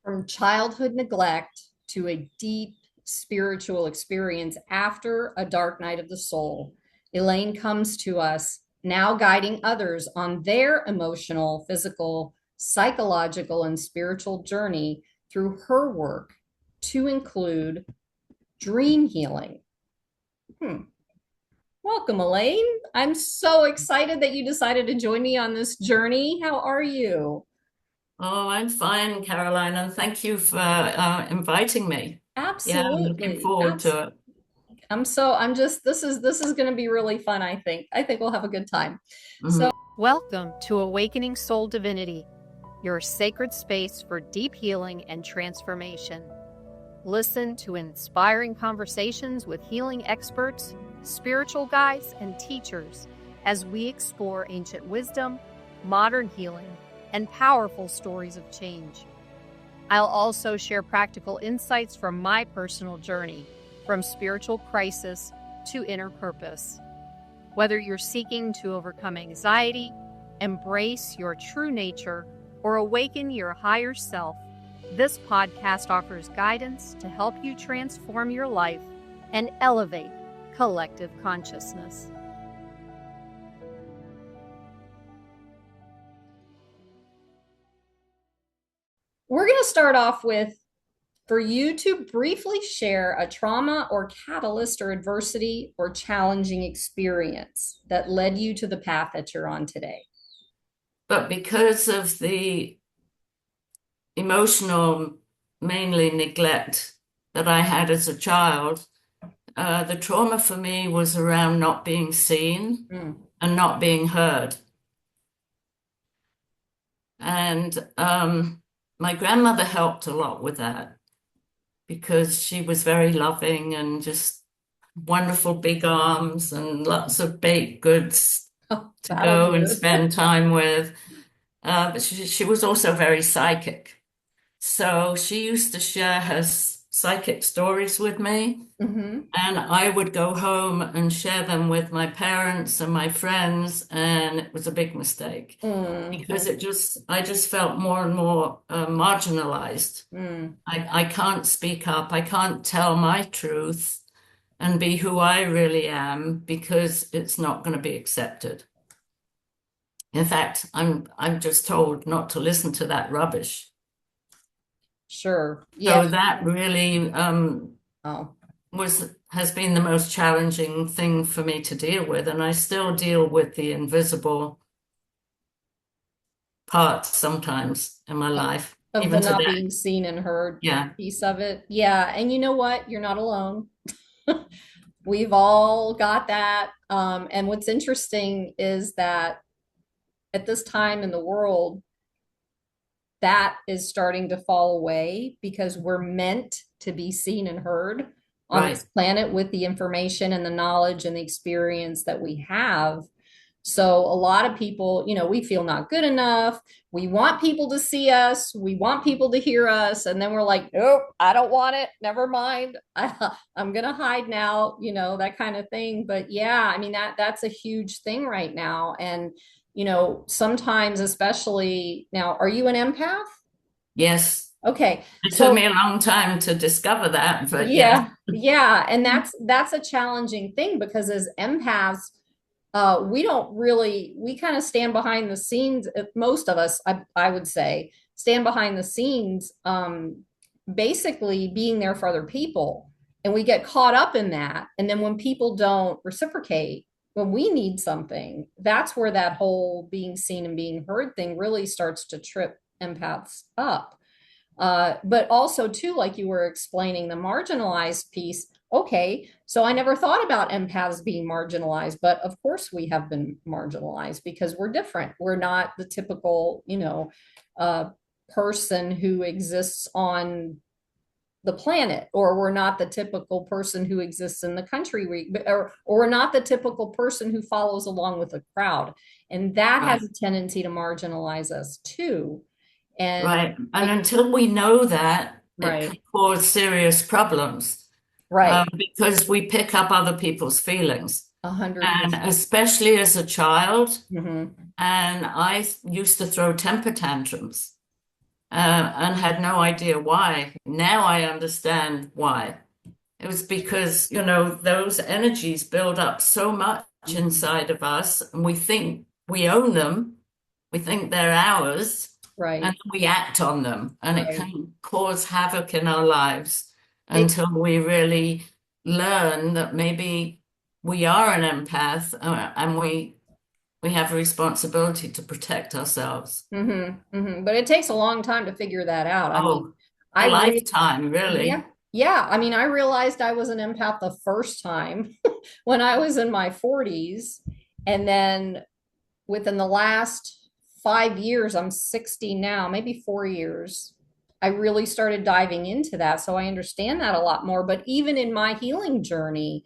From childhood neglect to a deep spiritual experience after a dark night of the soul, Elaine comes to us now guiding others on their emotional, physical, psychological, and spiritual journey through her work to include dream healing. Welcome, Elaine. I'm so excited that you decided to join me on this journey. How are you? Oh, I'm fine, Caroline, and thank you for inviting me. Yeah, I'm looking Absolutely. forward to it. This is going to be really fun, I think. I think we'll have a good time. Mhm. Welcome to Awakening Soul Divinity, your sacred space for deep healing and transformation. Listen to inspiring conversations with healing experts, spiritual guides, and teachers as we explore ancient wisdom, modern healing, and powerful stories of change. I'll also share practical insights from my personal journey, from spiritual crisis to inner purpose. Whether you're seeking to overcome anxiety, embrace your true nature, or awaken your higher self, this podcast offers guidance to help you transform your life and elevate collective consciousness. We're going to start off with for you to briefly share a trauma or catalyst or adversity or challenging experience that led you to the path that you're on today. But because of the emotional, mainly neglect that I had as a child, the trauma for me was around not being seen Mm. and not being heard. And my grandmother helped a lot with that because she was very loving and just wonderful big arms and lots of baked goods Oh, to that'll go do and it. spend time with. But she was also very psychic. So she used to share her psychic stories with me. Mm-hmm. And I would go home and share them with my parents and my friends. And it was a big mistake because Mm-hmm. I just felt more and more marginalized. Mm. I can't speak up. I can't tell my truth and be who I really am because it's not going to be accepted. In fact, I'm just told not to listen to that rubbish. Sure. Yeah. So that really Oh, was has been the most challenging thing for me to deal with, and I still deal with the invisible parts sometimes in my life, of the even not today. being seen and heard Yeah, piece of it. Yeah. And you know what? You're not alone. We've all got that. And what's interesting is that at this time in the world, that is starting to fall away because we're meant to be seen and heard on right. this planet with the information and the knowledge and the experience that we have. So a lot of people, we feel not good enough. We want people to see us. We want people to hear us. And then we're like, nope, I don't want it. Never mind. I'm going to hide now, that kind of thing. But yeah, I mean, that's a huge thing right now. And, sometimes, especially now, are you an empath? Yes, Okay. it took So me a long time to discover that, but yes. yeah, yeah. And that's a challenging thing because as empaths, we don't really we kind of stand behind the scenes. Most of us, I would say, stand behind the scenes, basically being there for other people, and we get caught up in that. And then when people don't reciprocate, when we need something, that's where that whole being seen and being heard thing really starts to trip empaths up. But also too, like you were explaining, the marginalized piece. Okay, so I never thought about empaths being marginalized, but of course we have been marginalized because we're different. We're not the typical, uh, person who exists on the planet, or we're not the typical person who exists in the country, or we're not the typical person who follows along with a crowd, and that has Right, a tendency to marginalize us too. And right. And until we know that, it can right. cause serious problems Right. because we pick up other people's feelings. A hundred And percent. especially as a child, Mm-hmm. and I used to throw temper tantrums. and had no idea why. Now I understand why. It was because, those energies build up so much inside of us, and we think we own them. We think they're ours, and Right. we act on them, and it Right. can cause havoc in our lives It, until we really learn that maybe we are an empath, and we have a responsibility to protect ourselves. But it takes a long time to figure that out. I mean, Oh, a I re lifetime, yeah, really. yeah. I mean, I realized I was an empath the first time when I was in my 40s. And then within the last 5 years, I'm 60 now, maybe 4 years, I really started diving into that. So I understand that a lot more. But even in my healing journey,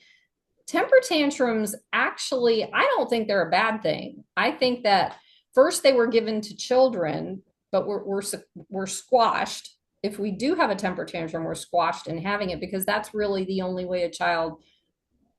temper tantrums actually, I don't think they're a bad thing. I think that first they were given to children, but we're squashed. If we do have a temper tantrum, we're squashed in having it because that's really the only way a child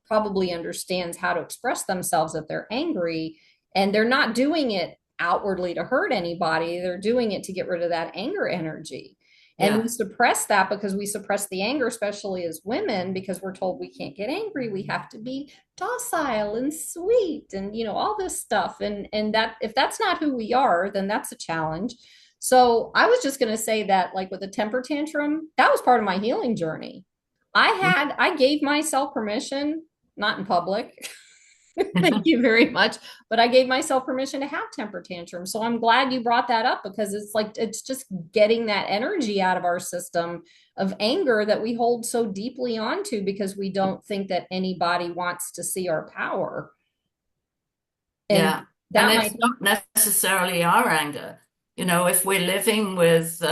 probably understands how to express themselves if they're angry. And they're not doing it outwardly to hurt anybody, they're doing it to get rid of that anger energy. And we Yeah, suppress that because we suppress the anger, especially as women, because we're told we can't get angry. We have to be docile and sweet and, all this stuff. And that if that's not who we are, then that's a challenge. So I was just going to say that, like with a temper tantrum, that was part of my healing journey. I gave myself permission, not in public. Thank you very much. But I gave myself permission to have temper tantrums. So I'm glad you brought that up because it's like, it's just getting that energy out of our system of anger that we hold so deeply onto because we don't think that anybody wants to see our power. And yeah. And that it's might, not necessarily our anger. If we're living with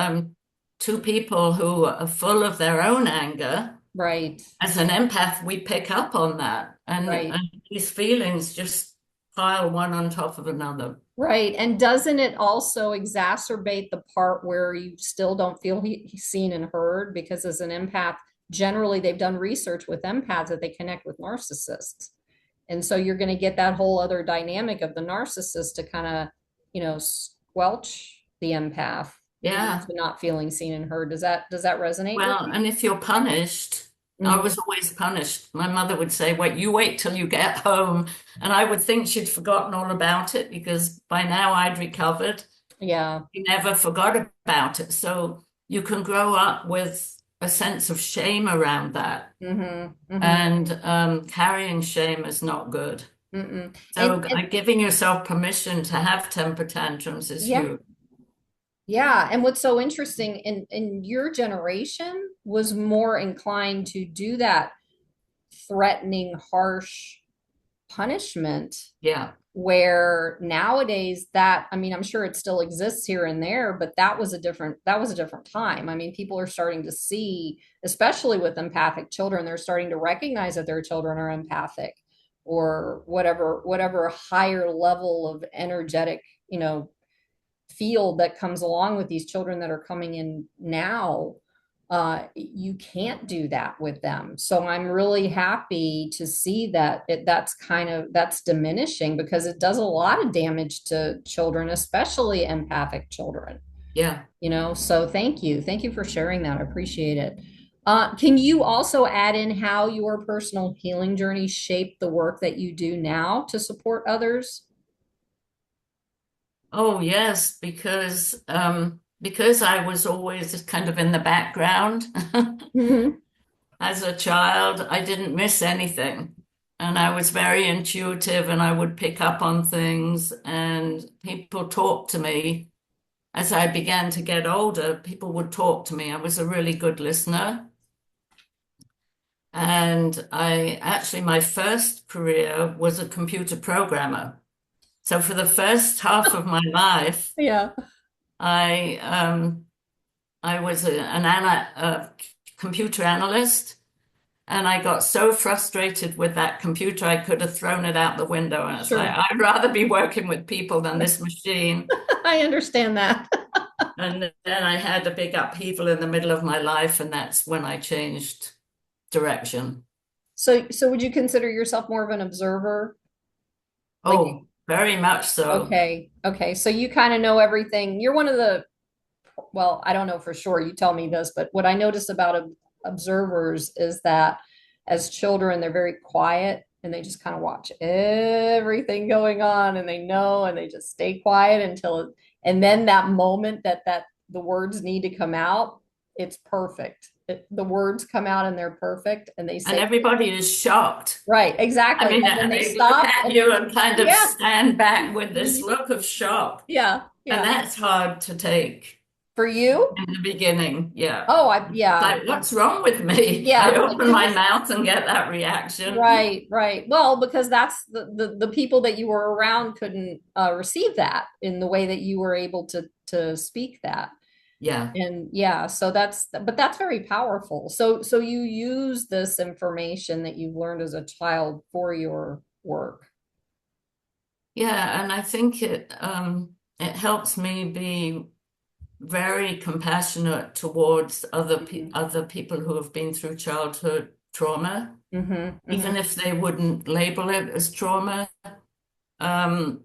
two people who are full of their own anger, right, as an empath, we pick up on that. And right. these feelings just pile one on top of another. Right. And doesn't it also exacerbate the part where you still don't feel seen and heard? Because as an empath, generally they've done research with empaths that they connect with narcissists. And so you're going to get that whole other dynamic of the narcissist to kind of, squelch the empath due Yeah. to not feeling seen and heard. Does that resonate with Well, you? and if you're punished, I Mhm. was always punished. My mother would say, "Wait, you wait till you get home." And I would think she'd forgotten all about it because by now I'd recovered. Yeah. She never forgot about it. So you can grow up with a sense of shame around that. hmm hmm And carrying shame is not good. Mm-mm. So And giving yourself permission to have temper tantrums is yeah. huge. Yeah, and what's so interesting in your generation was more inclined to do that threatening, harsh punishment, Yeah, where nowadays that, I mean, I'm sure it still exists here and there, but that was a different time. I mean, people are starting to see, especially with empathic children, they're starting to recognize that their children are empathic or whatever higher level of energetic, field that comes along with these children that are coming in now. You can't do that with them. So I'm really happy to see that that's diminishing because it does a lot of damage to children, especially empathic children. yeah. So thank you for sharing that. I appreciate it. Can you also add in how your personal healing journey shaped the work that you do now to support others? Oh, yes, because I was always just kind of in the background. Hmm. As a child, I didn't miss anything. And I was very intuitive and I would pick up on things and people talked to me. As I began to get older, people would talk to me. I was a really good listener. And my first career was a computer programmer. So for the first half of my life, Yeah, I I was a computer analyst, and I got so frustrated with that computer, I could have thrown it out the window. And it's like, sure. I'd rather be working with people than this machine. I understand that. And then I had a big upheaval in the middle of my life, and that's when I changed direction. So would you consider yourself more of an observer? Like, Oh, very much so. okay, okay. So you kind of know everything. You're one of the well, I don't know for sure. You tell me this, but what I notice about observers is that as children, they're very quiet and they just kind of watch everything going on and they know and they just stay quiet until, and then that moment that the words need to come out, it's perfect. The words come out and they're perfect and they And say, everybody is shocked. right, I exactly. mean, And then they they look stop at and you and kind of yeah, stand back with this mhm, look of shock. yeah, And yeah. that's hard to take For you? in the beginning. Yeah. Oh, It's yeah. like, what's wrong with me? I Yeah, like open who my is mouth and get that reaction. right, right. Well, because that's the people that you were around couldn't receive that in the way that you were able to speak that. Yeah. And yeah, so but that's very powerful. So you use this information that you've learned as a child for your work. Yeah. And I think it helps me be very compassionate towards Hmm. other people who have been through childhood trauma, Hmm. Hmm. even if they wouldn't label it as trauma. Um,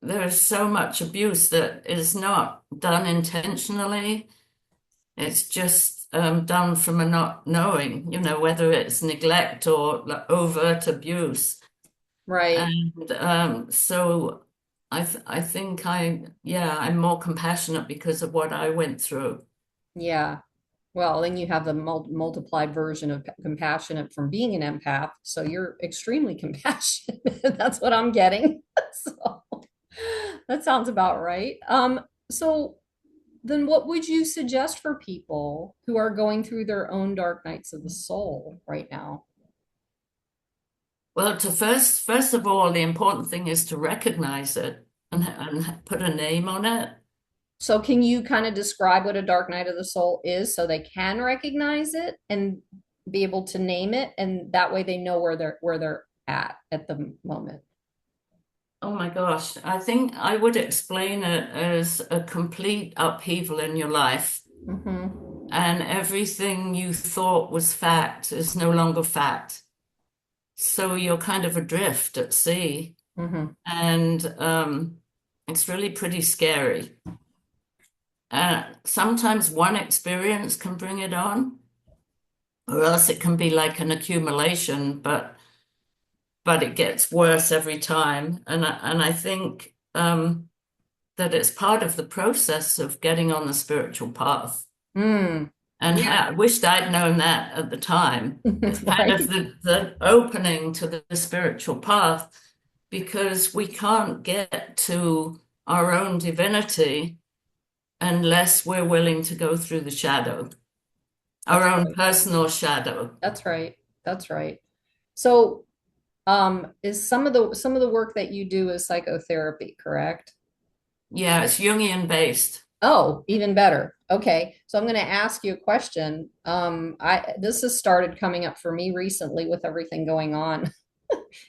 there is so much abuse that is not done intentionally. It's just done from a not knowing, whether it's neglect or like, overt abuse. Right. And so I think yeah, I'm more compassionate because of what I went through. Yeah. Well, then you have the multiplied version of compassionate from being an empath. So you're extremely compassionate. That's what I'm getting. So that sounds about right. So then what would you suggest for people who are going through their own dark nights of the soul right now? Well, to first of all, the important thing is to recognize it and put a name on it. So can you kind of describe what a dark night of the soul is so they can recognize it and be able to name it and that way they know where they're at the moment. Oh my gosh, I think I would explain it as a complete upheaval in your life, Hmm. and everything you thought was fact is no longer fact. So you're kind of adrift at sea, Hmm. and it's really pretty scary. Sometimes one experience can bring it on, or else it can be like an accumulation, but it gets worse every time. And I think that it's part of the process of getting on the spiritual path. Mm. And Yeah. I wished I'd known that at the time. It's kind Right. of the opening to the spiritual path, because we can't get to our own divinity unless we're willing to go through the shadow, That's our own right. personal shadow. That's right. That's right. So, is some of the work that you do is psychotherapy, correct? Yeah, it's Jungian based. Oh, even better. Okay. So I'm going to ask you a question. This has started coming up for me recently with everything going on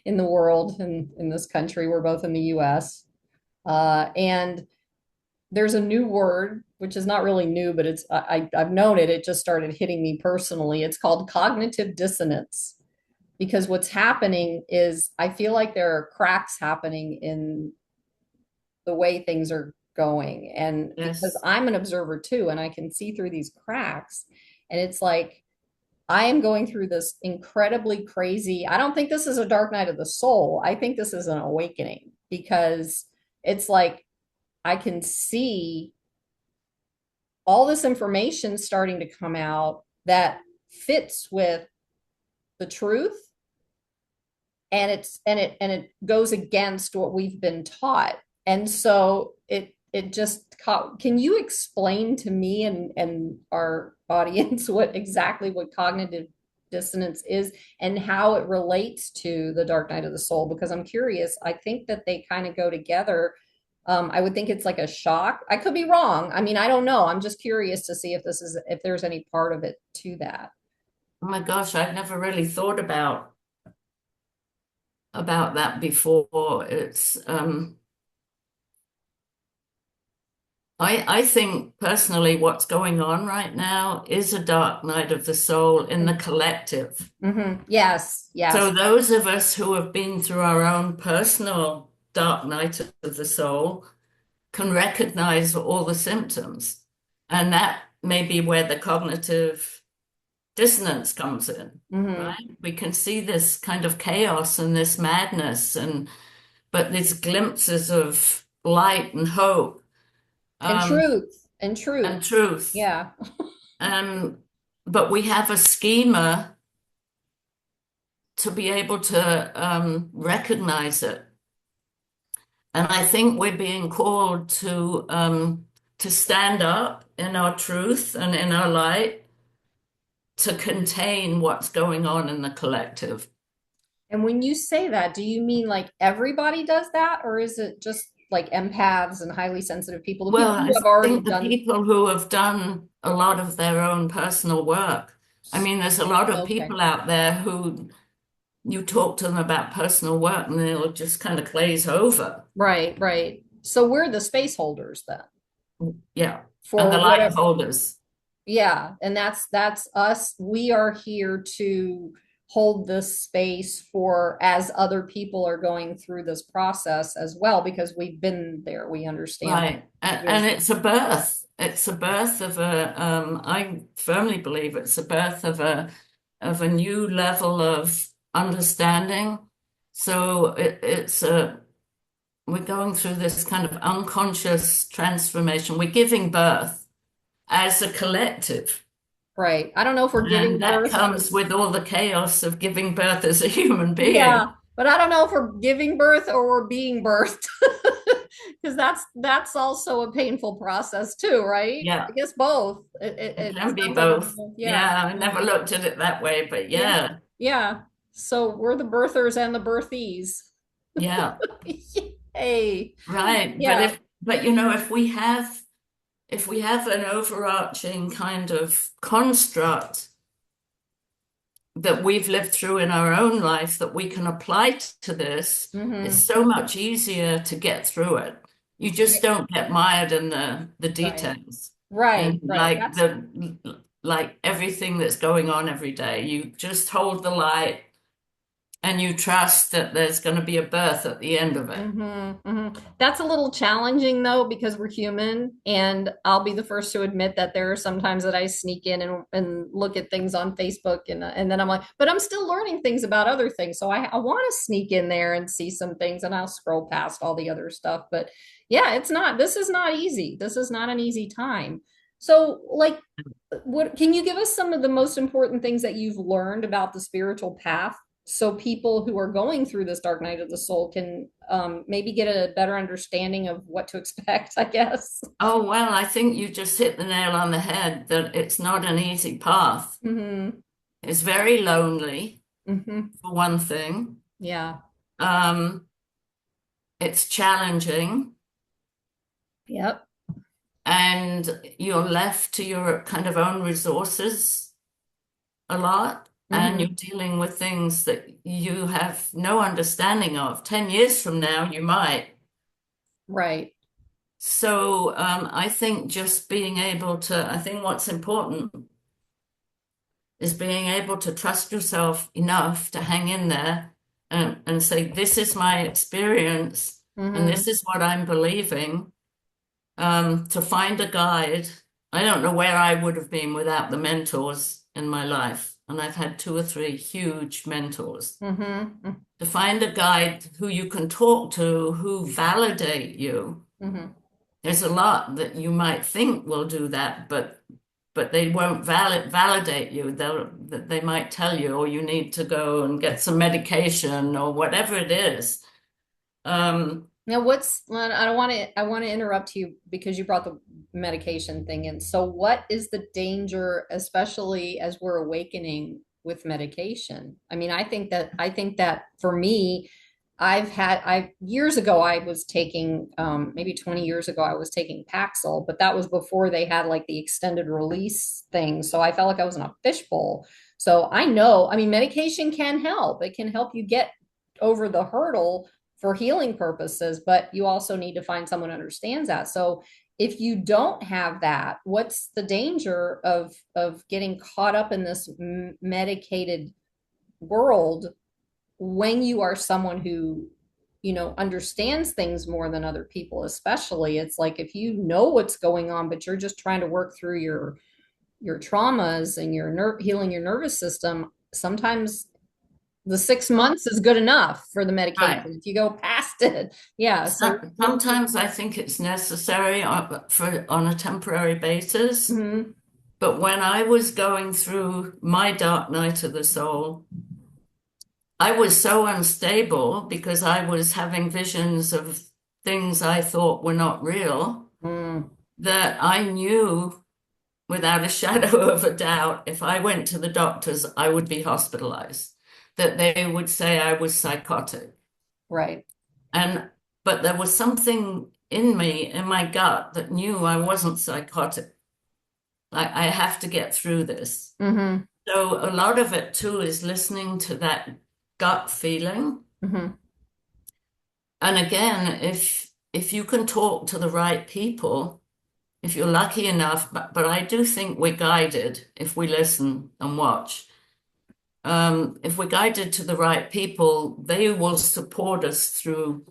in the world and in this country. We're both in the US. And there's a new word, which is not really new, but I've known it. It just started hitting me personally. It's called cognitive dissonance. Because what's happening is I feel like there are cracks happening in the way things are going. And because Yes. I'm an observer too, and I can see through these cracks, and it's like I am going through this incredibly crazy. I don't think this is a dark night of the soul. I think this is an awakening because it's like I can see all this information starting to come out that fits with the truth and it goes against what we've been taught. And so it just can you explain to me and our audience what cognitive dissonance is and how it relates to the dark night of the soul? Because I'm curious. I think that they kind of go together. I would think it's like a shock. I could be wrong. I mean, I don't know. I'm just curious to see if there's any part of it to that. Oh my gosh, I've never really thought about that before. It's I think personally what's going on right now is a dark night of the soul in the collective. Mm-hmm. Yes, yes. So those of us who have been through our own personal dark night of the soul can recognize all the symptoms. And that may be where the cognitive dissonance comes in, right? We can see this kind of chaos and this madness, but these glimpses of light and hope, And um, truth and truth. and truth. Yeah. Um, but we have a schema to be able to recognize it. And I think we're being called to stand up in our truth and in our light to contain what's going on in the collective. And when you say that, do you mean like everybody does that, or is it just like empaths and highly sensitive people, the Well, people I who have already think the done? people who have done a lot of their own personal work. I mean, there's a lot of Okay. people out there who you talk to them about personal work and they'll just kind of glaze over. Right, right. So we're the space holders then Yeah. And the for light whatever. holders. Yeah, and that's us. We are here to hold this space for as other people are going through this process as well, because we've been there. We understand. Right. And There's it's a birth. It's a birth of I firmly believe it's a birth of a new level of understanding. So it's we're going through this kind of unconscious transformation. We're giving birth as a collective. right. I don't know if we're giving And that birth. comes with all the chaos of giving birth as a human being. Yeah, but I don't know if we're giving birth or we're being birthed. Because that's also a painful process too, right? I Yeah, guess both. it It can be sounds like it's both. both. Yeah. Yeah, I Yeah. never looked at it that way, but Yeah. yeah, Yeah. So we're the birthers and the birthies. yeah, Yay. right. Yeah. But you know, if we have an overarching kind of construct that we've lived through in our own life that we can apply to this, it's Mm-hmm. so much easier to get through it. You just don't get mired in the Right. details and Right. Right. That's like everything that's going on every day. You just hold the light and you trust that there's going to be a birth at the end of it. That's a little challenging though, because we're human, and I'll be the first to admit that there are sometimes that I sneak in and look at things on Facebook, and then I'm like, but I'm still learning things about other things. So I want to sneak in there and see some things, and I'll scroll past all the other stuff. But yeah, this is not easy. This is not an easy time. So like, what can you give us some of the most important things that you've learned about the spiritual path, so people who are going through this dark night of the soul can maybe get a better understanding of what to expect, I guess. Oh, well, I think you just hit the nail on the head that it's not an easy path. Mm-hmm. It's very lonely, Mm-hmm. for one thing. Yeah. Um, it's challenging, Yep. and you're left to your kind of own resources a lot, and you're Mm-hmm. dealing with things that you have no understanding of. 10 years from now, you might. Right. So I think I think what's important is being able to trust yourself enough to hang in there and say, this is my experience and Mm-hmm. this is what I'm believing. To find a guide. I don't know where I would have been without the mentors in my life. And I've had two or three huge mentors. Mm-hmm. To find a guide who you can talk to, who validate you. Mm-hmm. There's a lot that you might think will do that, but they won't validate you. They might tell you, or you need to go and get some medication or whatever it is. Now, I want to interrupt you because you brought the medication thing in. So, what is the danger, especially as we're awakening with medication? I mean, I think that for me, I years ago I was taking maybe 20 years ago I was taking Paxil, but that was before they had like the extended release thing. So I felt like I was in a fishbowl. So I know, I mean, medication can help. It can help you get over the hurdle for healing purposes, but you also need to find someone who understands that. So if you don't have that, what's the danger of getting caught up in this medicated world when you are someone who understands things more than other people, especially. It's like if you know what's going on, but you're just trying to work through your traumas and healing your nervous system, sometimes the 6 months is good enough for the medication. Right. If you go past it, yeah. So Sometimes I think it's necessary on a temporary basis. mhm, But when I was going through my dark night of the soul, I was so unstable because I was having visions of things I thought were not real mm, that I knew without a shadow of a doubt if I went to the doctors, I would be hospitalized, that they would say I was psychotic. right. And but there was something in me, in my gut, that knew I wasn't psychotic. I have to get through this. Hmm. So a lot of it too is listening to that gut feeling. Hmm. And again, if you can talk to the right people, if you're lucky enough, but I do think we're guided if we listen and watch. If we're guided to the right people, they will support us through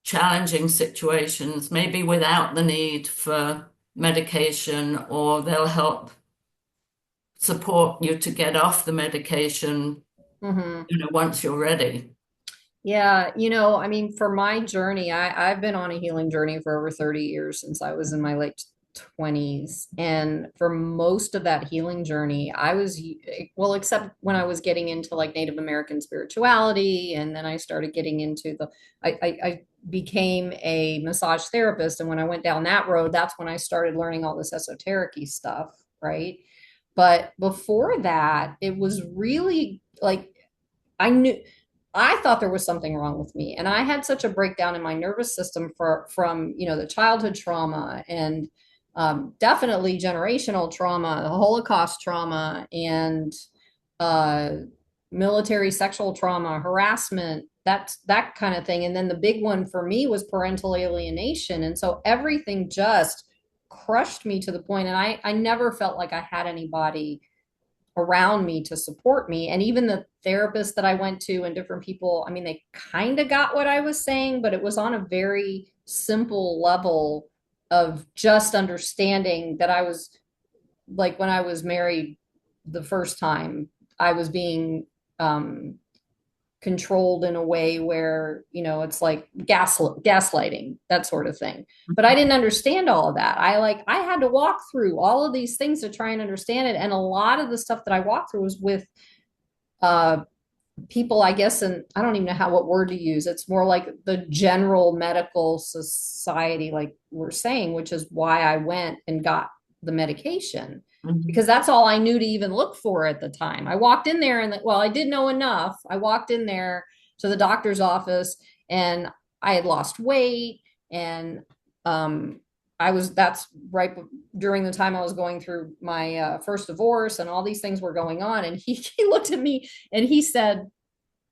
challenging situations, maybe without the need for medication, or they'll help support you to get off the medication, Hmm. once you're ready. Yeah, I mean, for my journey, I've been on a healing journey for over 30 years since I was in my late 20s. And for most of that healing journey, I was, well, except when I was getting into like Native American spirituality, and then I started getting into I became a massage therapist. And when I went down that road, that's when I started learning all this esoteric-y stuff, right? But before that, it was really like, I knew I thought there was something wrong with me, and I had such a breakdown in my nervous system from the childhood trauma, and definitely generational trauma, the Holocaust trauma, and uh, military sexual trauma, harassment, that kind of thing. And then the big one for me was parental alienation, and so everything just crushed me to the point, and I never felt like I had anybody around me to support me. And even the therapists that I went to and different people, I mean, they kind of got what I was saying, but it was on a very simple level of just understanding that I was like, when I was married the first time, I was being controlled in a way where it's like gaslighting, that sort of thing. But I didn't understand all of that. I had to walk through all of these things to try and understand it, and a lot of the stuff that I walked through was with uh people, I guess, and I don't even know what word to use. It's more like the general medical society, like we're saying, which is why I went and got the medication, Mhm. because that's all I knew to even look for at the time. I walked in there and, well, I did know enough. I walked in there to the doctor's office, and I had lost weight, and that's right during the time I was going through my first divorce, and all these things were going on. And he looked at me and he said,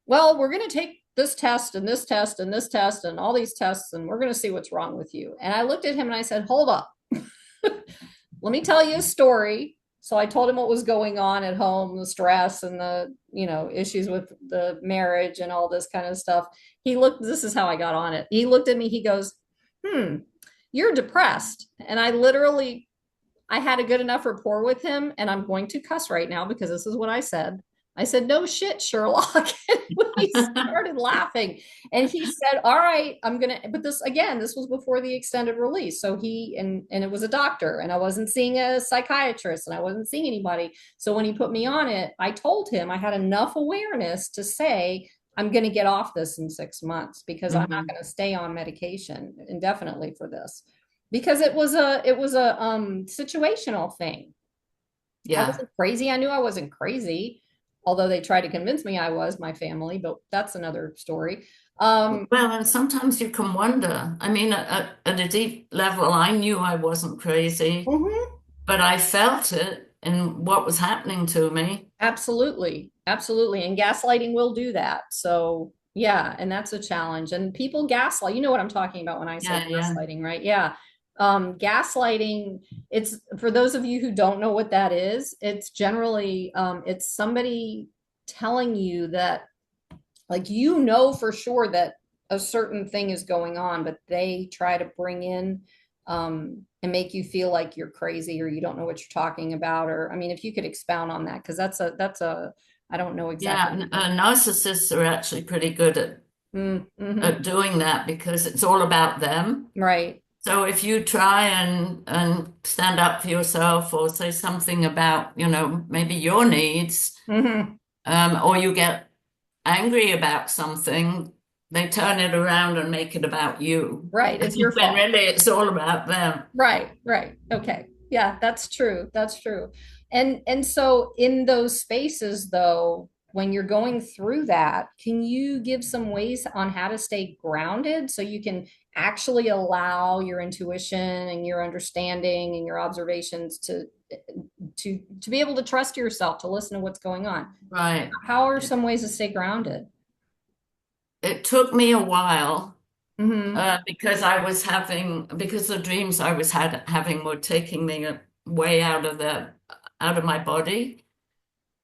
well, we're going to take this test and this test and this test and all these tests, and we're going to see what's wrong with you. And I looked at him and I said, hold up. Let me tell you a story. So I told him what was going on at home, the stress and the, issues with the marriage and all this kind of stuff. This is how I got on it. He looked at me, he goes, you're depressed. And I had a good enough rapport with him, and I'm going to cuss right now because this is what I said. I said, no shit, Sherlock. And he started laughing. And he said, all right, but this was before the extended release. So and it was a doctor, and I wasn't seeing a psychiatrist, and I wasn't seeing anybody. So when he put me on it, I told him I had enough awareness to say, I'm going to get off this in 6 months because I'm not Mhm. going to stay on medication indefinitely for this, because it was a situational thing. I Yeah. wasn't crazy. I knew I wasn't crazy, although they tried to convince me I was, my family, but that's another story. Well, and sometimes you can wonder. I mean, at a deep level, I knew I wasn't crazy, Mhm. but I felt it in what was happening to me. Absolutely. Absolutely. And gaslighting will do that. So, yeah, and that's a challenge. And people gaslight. You know what I'm talking about when I say Yeah, yeah. gaslighting, right? Yeah. Gaslighting, it's for those of you who don't know what that is, it's generally it's somebody telling you that, like, for sure that a certain thing is going on, but they try to bring in and make you feel like you're crazy or you don't know what you're talking about. Or, I mean, if you could expound on that, because I don't know Yeah, exactly. narcissists are actually pretty good Mm-hmm. at doing that because it's all about them. Right. So if you try and stand up for yourself or say something about, maybe your needs, Mm-hmm. or you get angry about something, they turn it around and make it about you. Right. It's your When fault. really it's all about them. Right, right. Okay. Yeah, that's true. That's true. And so in those spaces though, when you're going through that, can you give some ways on how to stay grounded so you can actually allow your intuition and your understanding and your observations to be able to trust yourself to listen to what's going on? Right. How are some ways to stay grounded? It took me a while Mm-hmm. because the dreams I was having were taking me way out of my body.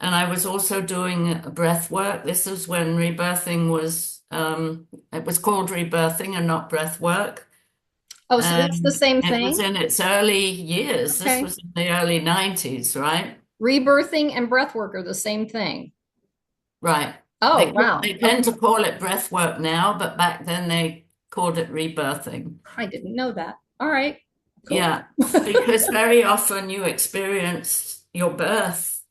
And I was also doing breath work. This was when rebirthing it was called rebirthing and not breath work. Oh, so that's the And same it was thing? in its early years. This Okay. was in the early 90s, right? Rebirthing and breath work are the same thing. Right. Oh, wow. They tend to call it breath work now, but back then they called it rebirthing. I didn't know that. All right, cool. Yeah, because very often you experience your birth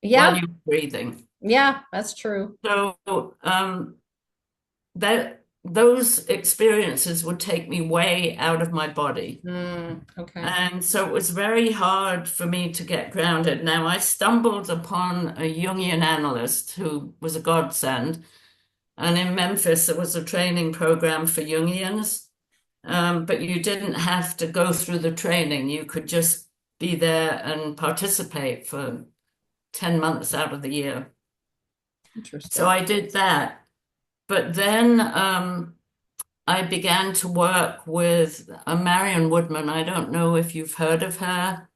while Yeah, you're breathing. yeah, that's true. So that those experiences would take me way out of my body. Okay. And so it was very hard for me to get grounded. Now, I stumbled upon a Jungian analyst who was a godsend. And in Memphis, there was a training program for Jungians, but you didn't have to go through the training. You could just be there and participate for 10 months out of the year. So Interesting. I did that. But then I began to work with a Marion Woodman. I don't know if you've heard of her.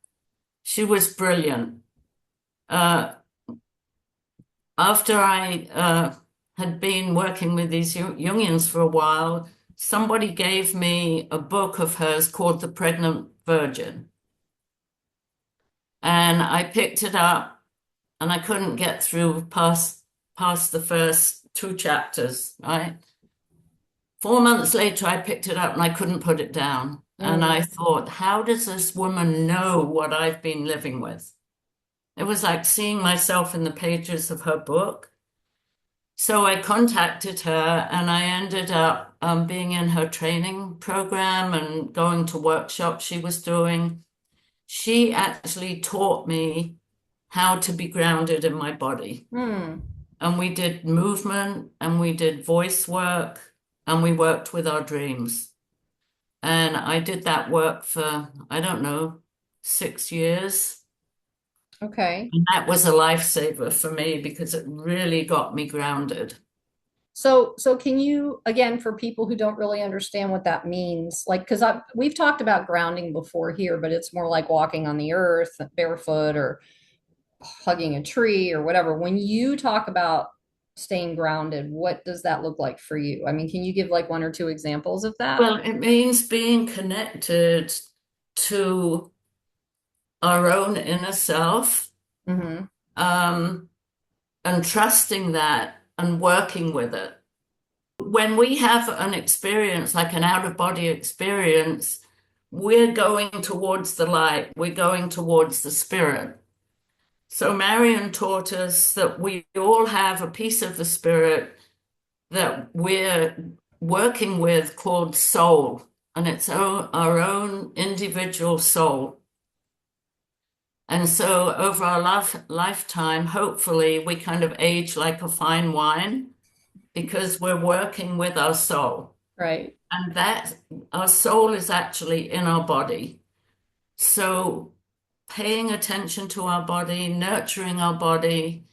She was brilliant. Uh, After I had been working with these Jungians for a while, somebody gave me a book of hers called The Pregnant Virgin. And I picked it up and I couldn't get through past the first two chapters, right? 4 months later, I picked it up and I couldn't put it down. And I Mm, thought, how does this woman know what I've been living with? It was like seeing myself in the pages of her book. So I contacted her and I ended up being in her training program and going to workshops she was doing. She actually taught me how to be grounded in my body. mm. And we did movement and we did voice work and we worked with our dreams. And I did that work for, I don't know, 6 years. Okay. And that was a lifesaver for me because it really got me grounded. So can you, again, for people who don't really understand what that means, like, because we've talked about grounding before here, but it's more like walking on the earth barefoot or hugging a tree or whatever. When you talk about staying grounded, what does that look like for you? I mean, can you give like one or two examples of that? Well, it means being connected to our own inner self, Mm-hmm. um, and trusting that and working with it. When we have an experience, like an out-of-body experience, we're going towards the light, we're going towards the spirit. So Marion taught us that we all have a piece of the spirit that we're working with called soul, and it's our own individual soul. And so over our lifetime, hopefully, we kind of age like a fine wine because we're working with our soul. Right. And that our soul is actually in our body. So paying attention to our body, nurturing our body,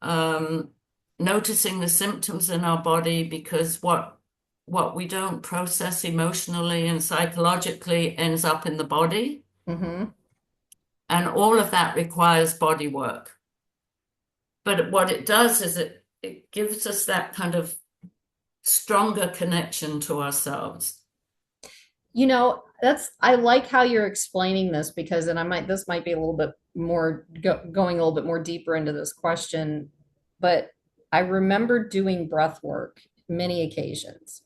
um, noticing the symptoms in our body, because what we don't process emotionally and psychologically ends up in the body. Mm-hmm. And all of that requires body work. But what it does is it gives us that kind of stronger connection to ourselves. You know, I like how you're explaining this, because, and this might be a little bit more going a little bit more deeper into this question, but I remember doing breath work many occasions.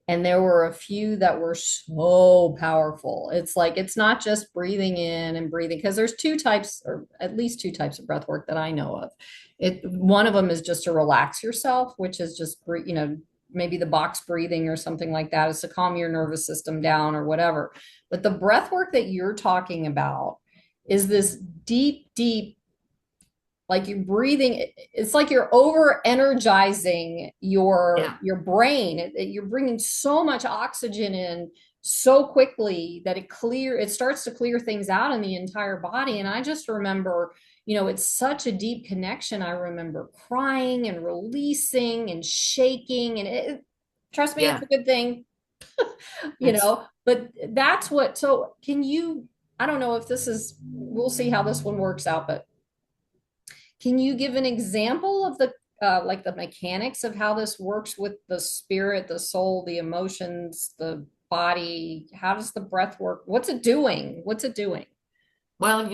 And there were a few that were so powerful. It's like, it's not just breathing in and breathing, because there's two types, or at least two types of breath work that I know of. One of them is just to relax yourself, which is just, maybe the box breathing or something like that, is to calm your nervous system down or whatever. But the breath work that you're talking about is this deep, deep, like you're breathing, it's like you're over energizing your brain. You're bringing so much oxygen in so quickly that it starts to clear things out in the entire body. And I just remember, it's such a deep connection. I remember crying and releasing and shaking, and trust me, it's a good thing. But that's what, so I don't know if we'll see how this one works out, but can you give an example of like the mechanics of how this works with the spirit, the soul, the emotions, the body? How does the breath work? What's it doing? Well,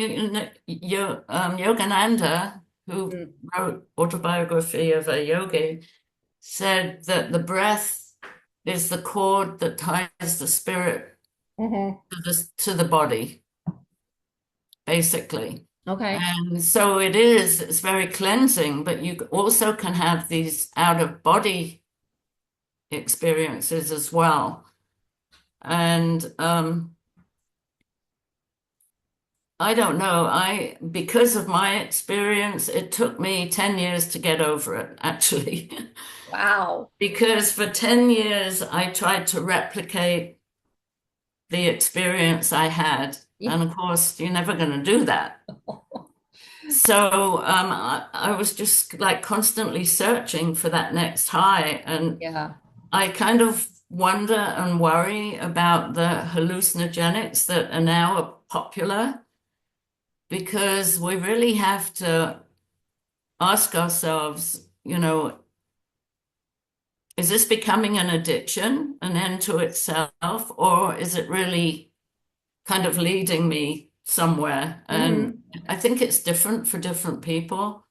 Yogananda, who wrote Autobiography of a Yogi, said that the breath is the cord that ties the spirit to the body, basically. Okay. And so it's very cleansing, but you also can have these out-of-body experiences as well. And I don't know, because of my experience, it took me 10 years to get over it, actually. Wow. Because for 10 years, I tried to replicate the experience I had. And of course, you're never going to do that. So I was just like constantly searching for that next high. And I kind of wonder and worry about the hallucinogenics that are now popular, because we really have to ask ourselves, is this becoming an addiction, an end to itself, or is it really kind of leading me somewhere? And I think it's different for different people.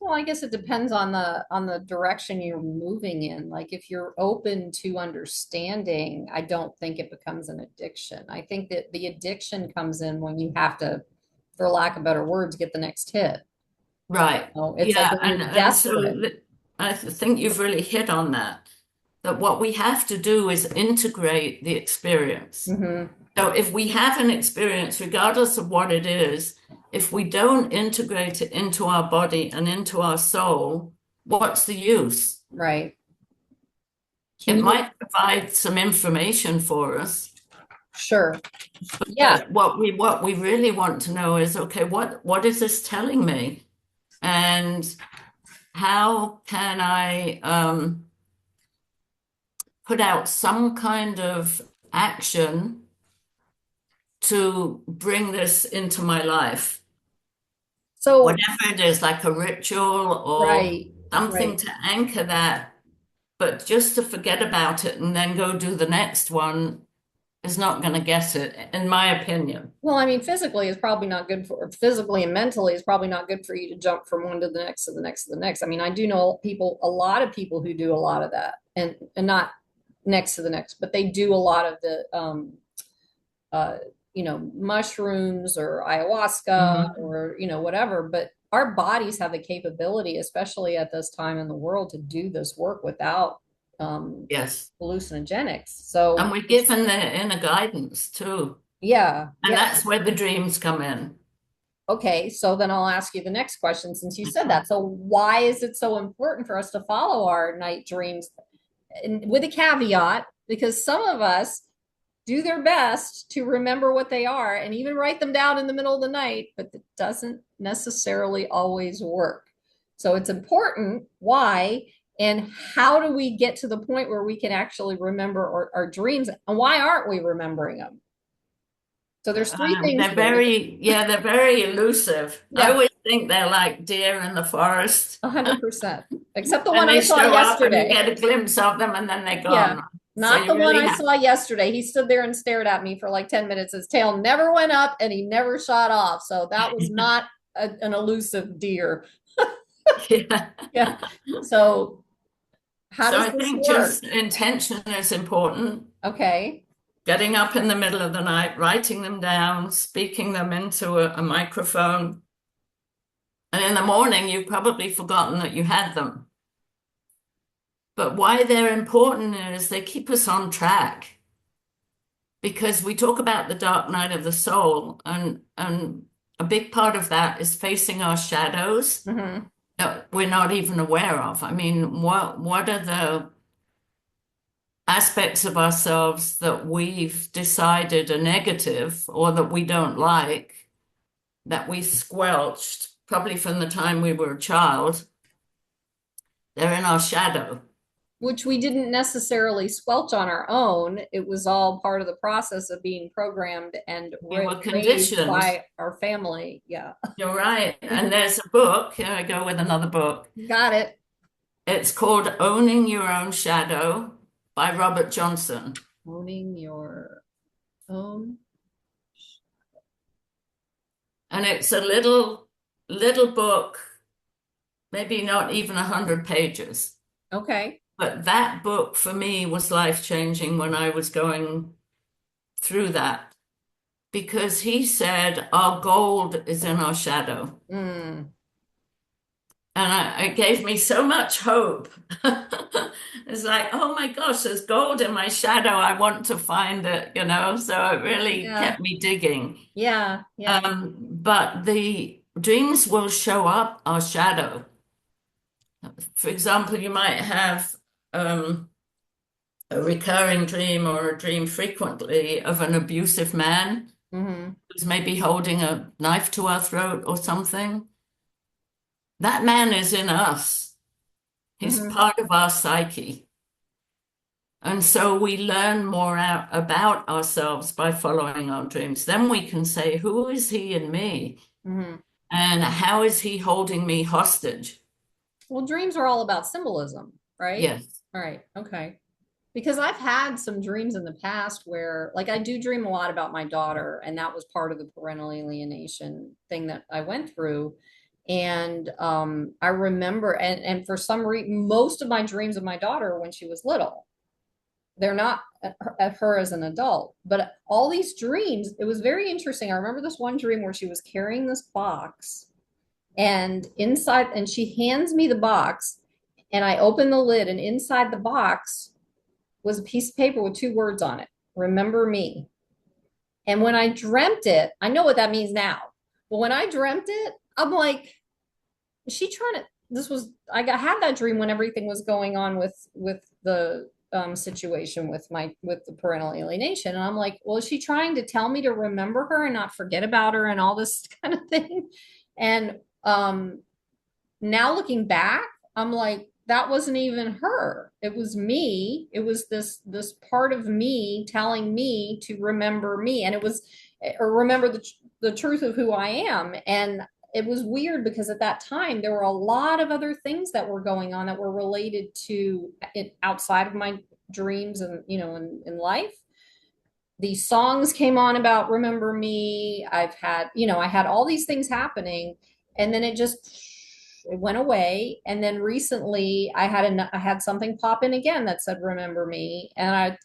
Well, I guess it depends on the direction you're moving in. Like if you're open to understanding, I don't think it becomes an addiction. I think that the addiction comes in when you have to, for lack of better words, get the next hit. Right. It's like when you're desperate. So I think you've really hit on that what we have to do is integrate the experience. So if we have an experience, regardless of what it is, if we don't integrate it into our body and into our soul, what's the use? Right. It might provide some information for us. Sure. But what we really want to know is, okay, what is this telling me? And how can I put out some kind of action to bring this into my life? So whatever it is, like a ritual or something to anchor that, but just to forget about it and then go do the next one is not going to get it, in my opinion. Well, I mean, physically and mentally is probably not good for you to jump from one to the next to the next to the next. I mean, I do know a lot of people who do a lot of that, and not next to the next, but they do a lot of the mushrooms or ayahuasca or whatever. But our bodies have the capability, especially at this time in the world, to do this work without hallucinogenics. So, and we're given the inner guidance too. And that's where the dreams come in. Okay, so then I'll ask you the next question, since you said that. So why is it so important for us to follow our night dreams? And with a caveat, because some of us do their best to remember what they are and even write them down in the middle of the night, but it doesn't necessarily always work. So it's important. Why? And how do we get to the point where we can actually remember our dreams? And why aren't we remembering them? So there's three things. They're very elusive. I always think they're like deer in the forest. 100%. except the And one I they saw show up and you yesterday. get a glimpse of them and then they're Yeah, gone. So not you the one really I have, saw yesterday. He stood there and stared at me for like 10 minutes. His tail never went up and he never shot off. So that was not an elusive deer. yeah. Yeah. So how So does I this think work? just intention is important. Okay. Getting up in the middle of the night, writing them down, speaking them into a microphone. And in the morning, you've probably forgotten that you had them. But why they're important is they keep us on track. Because we talk about the dark night of the soul, and a big part of that is facing our shadows Mm-hmm. that we're not even aware of. I mean, what are the aspects of ourselves that we've decided are negative or that we don't like, that we squelched, probably from the time we were a child? They're in our shadow. Which we didn't necessarily squelch on our own. It was all part of the process of being programmed and We were raised conditioned. by our family. Yeah. You're right. And there's a book, here I go with another book. Got it. It's called Owning Your Own Shadow by Robert Johnson. Owning your own. And it's a little book, maybe not even 100 pages. Okay. But that book for me was life-changing when I was going through that, because he said our gold is in our shadow. Mm. And it gave me so much hope. It's like, oh my gosh, there's gold in my shadow. I want to find it, you know? So it really Yeah. kept me digging. Yeah. Yeah. But the dreams will show up our shadow. For example, you might have a recurring dream or a dream frequently of an abusive man Mm-hmm. who's maybe holding a knife to our throat or something. That man is in us. He's Mm-hmm. part of our psyche. And so we learn more out about ourselves by following our dreams. Then we can say, who is he in me? Mm-hmm. And how is he holding me hostage? Well, dreams are all about symbolism, right? Yes. All right. Okay. Because I've had some dreams in the past where, like, I do dream a lot about my daughter, and that was part of the parental alienation thing that I went through. And I remember, and for some reason, most of my dreams of my daughter are when she was little. They're not at her as an adult, but all these dreams, it was very interesting. I remember this one dream where she was carrying this box, and inside, and she hands me the box, and I open the lid, and inside the box was a piece of paper with two words on it: remember me. And when I dreamt it, I know what that means now. But when I dreamt it, I'm like, is she trying to? This was had that dream when everything was going on with the situation with the parental alienation, and I'm like, well, is she trying to tell me to remember her and not forget about her and all this kind of thing? And now looking back, I'm like, that wasn't even her. It was me. It was this part of me telling me to remember me, and it was, or remember the truth of who I am. And it was weird because at that time there were a lot of other things that were going on that were related to it outside of my dreams and in life. These songs came on about remember me. I've had, I had all these things happening, and then it went away. And then recently I had something pop in again that said remember me, and I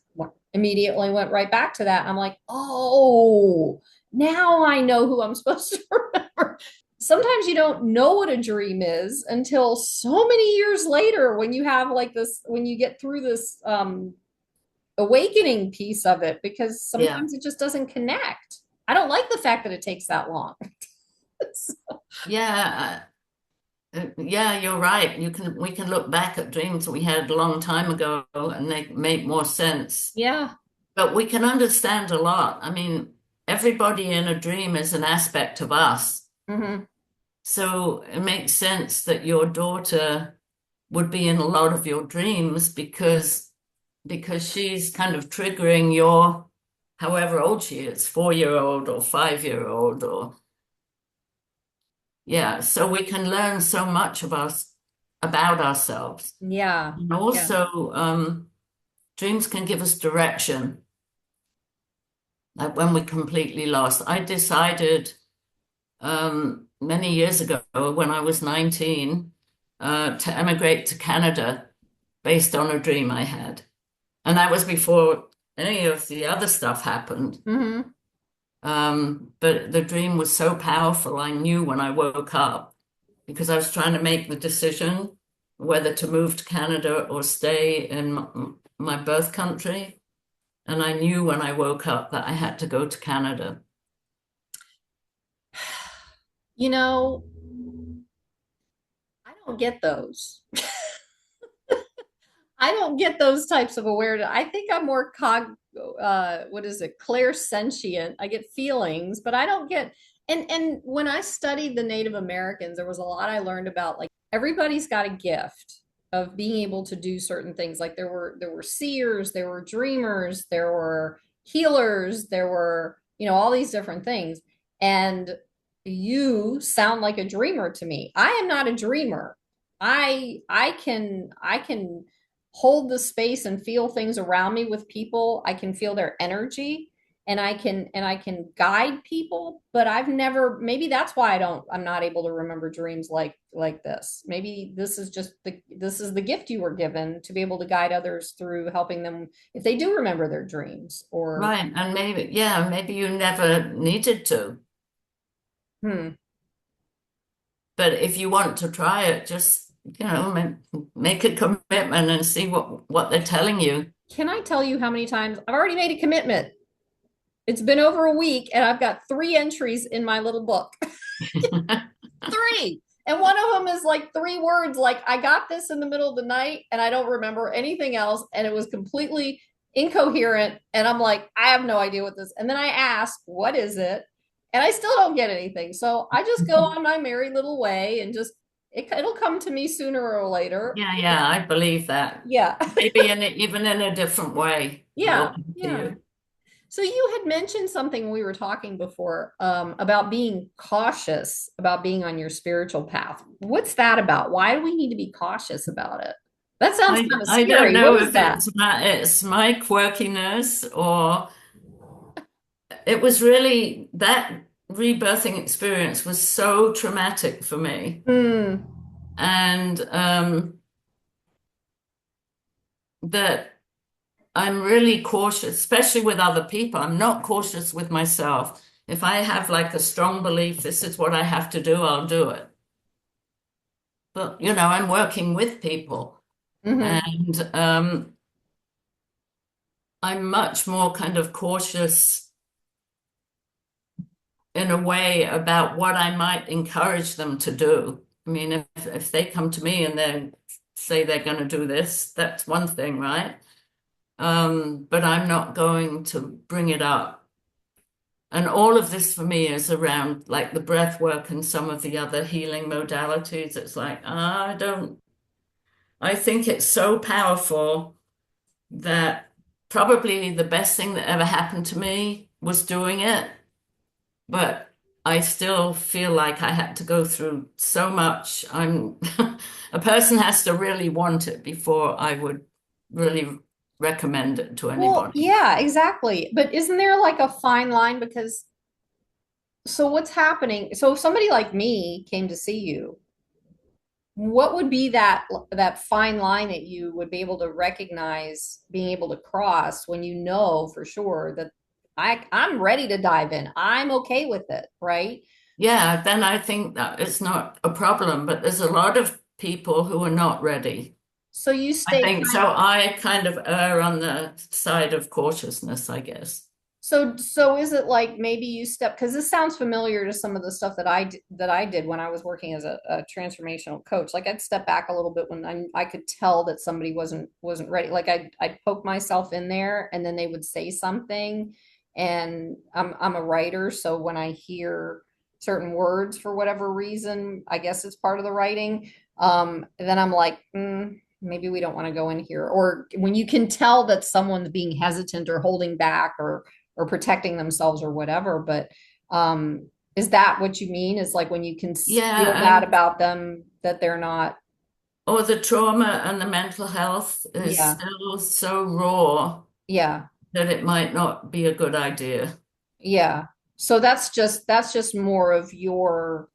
immediately went right back to that. I'm like, oh, now I know who I'm supposed to remember. Sometimes you don't know what a dream is until so many years later, when you have like this, when you get through this awakening piece of it, because Yeah. sometimes it just doesn't connect. I don't like the fact that it takes that long. Yeah. Yeah, you're right. We can look back at dreams we had a long time ago and they make more sense. Yeah. But we can understand a lot. I mean, everybody in a dream is an aspect of us. Mm-hmm. So it makes sense that your daughter would be in a lot of your dreams because she's kind of triggering your, however old she is, 4-year-old or 5-year-old or yeah. So we can learn so much about ourselves. Yeah. And Yeah. also, dreams can give us direction. Like when we're completely lost. I decided many years ago when I was 19 to emigrate to Canada based on a dream I had. And that was before any of the other stuff happened. Mm-hmm. But the dream was so powerful, I knew when I woke up because I was trying to make the decision whether to move to Canada or stay in my birth country. And I knew when I woke up that I had to go to Canada. You know, I don't get those. I don't get those types of awareness. I think I'm more what is it, clairsentient. I get feelings, but I don't get, and when I studied the Native Americans, there was a lot I learned about, like, everybody's got a gift of being able to do certain things. Like there were seers, there were dreamers, there were healers, there were, all these different things. And you sound like a dreamer to me. I am not a dreamer. I can hold the space and feel things around me with people. I can feel their energy, and I can guide people, but I've never, maybe that's why I'm not able to remember dreams like this. Maybe this is the gift you were given to be able to guide others through helping them if they do remember their dreams or Right. And maybe, yeah, maybe you never needed to. hmm. But if you want to try it, just, make a commitment and see what they're telling you. Can I tell you how many times I've already made a commitment? It's been over a week and I've got 3 entries in my little book. 3. And one of them is like 3 words, like, I got this in the middle of the night and I don't remember anything else. And it was completely incoherent. And I'm like, I have no idea what this. And then I ask, what is it? And I still don't get anything. So I just go on my merry little way and just, it'll come to me sooner or later. Yeah, yeah, I believe that. Yeah. Maybe even in a different way, it will Yeah. come to Yeah. you. So you had mentioned something when we were talking before, about being cautious about being on your spiritual path. What's that about? Why do we need to be cautious about it? That sounds kind of I don't scary. What know is if that? it's my quirkiness or it was really that rebirthing experience was so traumatic for me. Hmm. And that I'm really cautious, especially with other people. I'm not cautious with myself. If I have like a strong belief, this is what I have to do, I'll do it. But, I'm working with people Hmm. and I'm much more kind of cautious in a way about what I might encourage them to do. I mean, if they come to me and they say they're going to do this, that's one thing, right? But I'm not going to bring it up. And all of this for me is around like the breath work and some of the other healing modalities. It's like, I think it's so powerful that probably the best thing that ever happened to me was doing it. But I still feel like I had to go through so much. A person has to really want it before I would really recommend it to Well, anybody. yeah, exactly. But isn't there like a fine line? Because so what's happening? So if somebody like me came to see you, what would be that fine line that you would be able to recognize, being able to cross when you know for sure that I'm ready to dive in. I'm okay with it, right? Yeah, then I think that it's not a problem, but there's a lot of people who are not ready. So you I stay think so. I kind of err on the side of cautiousness, I guess. so is it like maybe you step, because this sounds familiar to some of the stuff that I did when I was working as a transformational coach. Like I'd step back a little bit when I could tell that somebody wasn't ready. Like I'd poke myself in there and then they would say something, and I'm a writer, so when I hear certain words for whatever reason, I guess it's part of the writing. Then I'm like, maybe we don't want to go in here. Or when you can tell that someone's being hesitant or holding back or protecting themselves or whatever. But is that what you mean? Is like when you can feel Yeah, that and about them, that they're not. or the trauma and the mental health is Yeah. still so raw Yeah. that it might not be a good idea. Yeah. So that's just more of your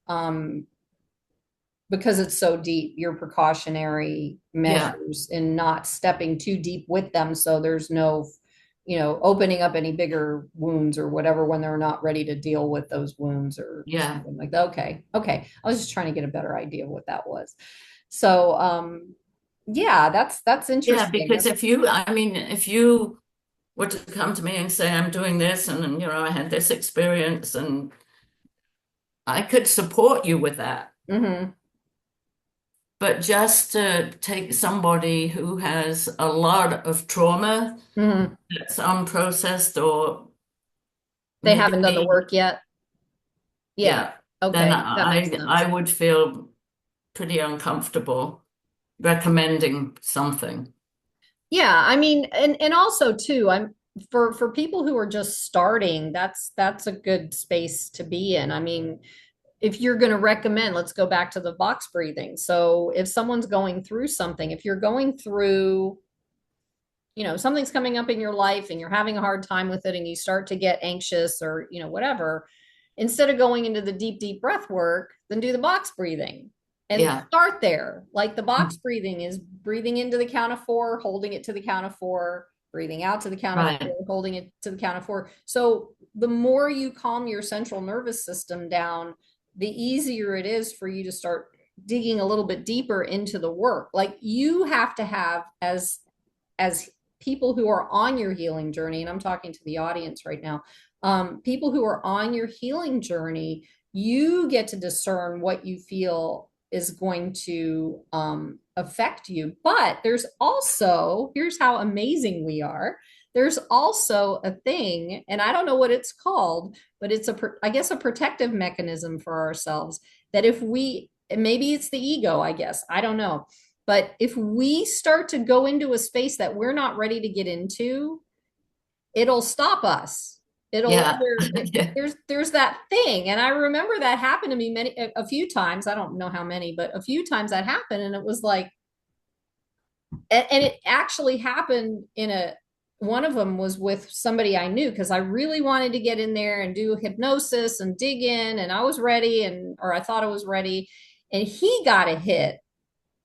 because it's so deep, your precautionary Yeah, measures in not stepping too deep with them so there's no, opening up any bigger wounds or whatever when they're not ready to deal with those wounds or yeah, something like that. Okay. Okay. I was just trying to get a better idea of what that was. So yeah, that's yeah. interesting. Because I mean, if you were to come to me and say, I'm doing this, and I had this experience, and I could support you with that. Mm-hmm. But just to take somebody who has a lot of trauma Mm-hmm. that's unprocessed or They haven't done the maybe, work yet. Yeah. yeah, then Okay. That makes I sense. would feel pretty uncomfortable recommending something. Yeah, I mean, and also too, I'm for people who are just starting, that's a good space to be in. I mean, if you're going to recommend, let's go back to the box breathing. So if someone's going through something, if you're going through, something's coming up in your life and you're having a hard time with it and you start to get anxious or, whatever, instead of going into the deep, deep breath work, then do the box breathing and Yeah, start there. Like the box breathing is breathing into the count of four, holding it to the count of four, breathing out to the count of right. four, holding it to the count of four. So the more you calm your central nervous system down, the easier it is for you to start digging a little bit deeper into the work. Like you have to have as people who are on your healing journey, and I'm talking to the audience right now, people who are on your healing journey, you get to discern what you feel is going to affect you. But there's also, here's how amazing we are. There's also a thing, and I don't know what it's called, but it's I guess, a protective mechanism for ourselves that if we, maybe it's the ego, I guess, I don't know. But if we start to go into a space that we're not ready to get into, it'll stop us. It'll Yeah, either yeah, there's that thing, and I remember that happened to me a few times. I don't know how many, but a few times that happened, and it was like, and it actually happened in a one of them was with somebody I knew because I really wanted to get in there and do hypnosis and dig in, and I was ready, or I thought I was ready, and he got a hit.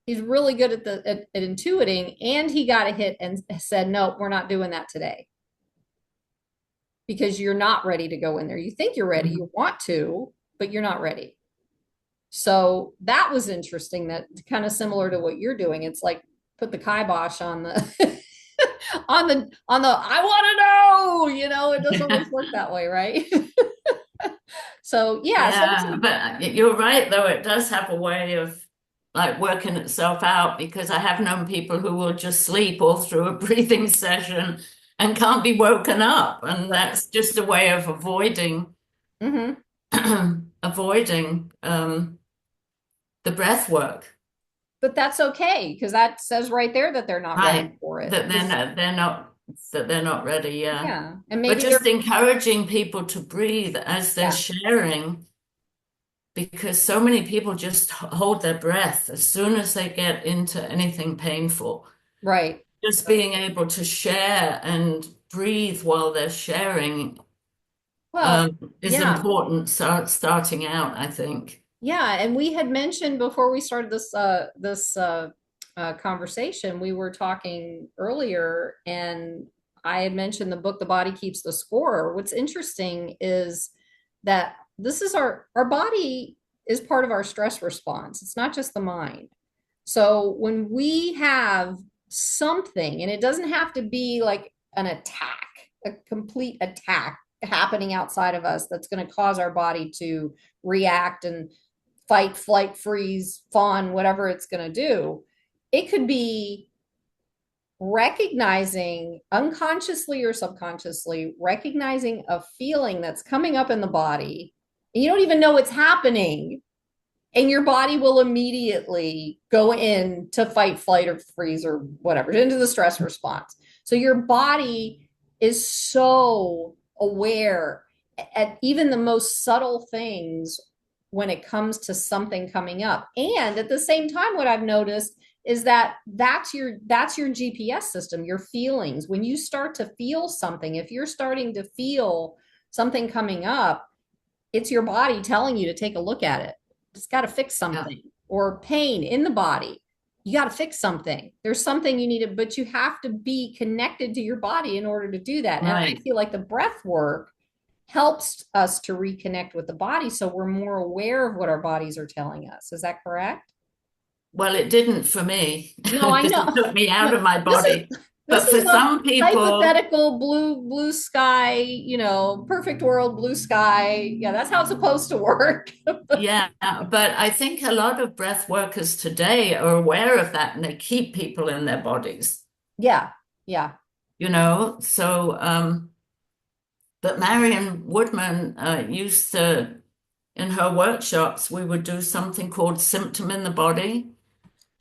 He's really good at intuiting, and he got a hit and said, "No, we're not doing that today because you're not ready to go in there. You think you're ready, mhm. you want to, but you're not ready." So that was interesting. That kind of similar to what you're doing. It's like put the kibosh on the on the I want to know. It doesn't always work that way, right? So yeah, so Yeah, but you're right, though. It does have a way of like working itself out because I have known people who will just sleep all through a breathing session and can't be woken up. And that's just a way of avoiding hmm avoiding the breath work. but that's okay because that says right there that they're not ready Right. for it. That they're not ready, yeah. Yeah, and But maybe just they're encouraging people to breathe as they're yeah, sharing, because so many people just hold their breath as soon as they get into anything painful. right. Just being able to share and breathe while they're sharing Well, is yeah. important. So starting out, I think. Yeah, and we had mentioned before we started this conversation, we were talking earlier, and I had mentioned the book "The Body Keeps the Score." What's interesting is that this is our body is part of our stress response. It's not just the mind. So when we have something, and it doesn't have to be like an attack, a complete attack happening outside of us that's going to cause our body to react and fight, flight, freeze, fawn, whatever it's going to do. It could be recognizing unconsciously or subconsciously, recognizing a feeling that's coming up in the body. And you don't even know it's happening. And your body will immediately go into fight, flight, or freeze, or whatever, into the stress response. So your body is so aware at even the most subtle things when it comes to something coming up. And at the same time, what I've noticed is that that's your GPS system, your feelings. When you start to feel something, if you're starting to feel something coming up, it's your body telling you to take a look at it. It's got to fix Yeah. something. Or pain in the body. You got to fix something. There's something you need to, but you have to be connected to your body in order to do that. And I Right. feel like the breath work helps us to reconnect with the body so we're more aware of what our bodies are telling us. Is that correct? Well, it didn't for me No, I because it know. took me out of my This is body. this But for is the some people, hypothetical blue sky, perfect world, blue sky. Yeah, that's how it's supposed to work. yeah, but I think a lot of breath workers today are aware of that and they keep people in their bodies, Yeah, yeah. So, but Marion Woodman used to, in her workshops, we would do something called symptom in the body,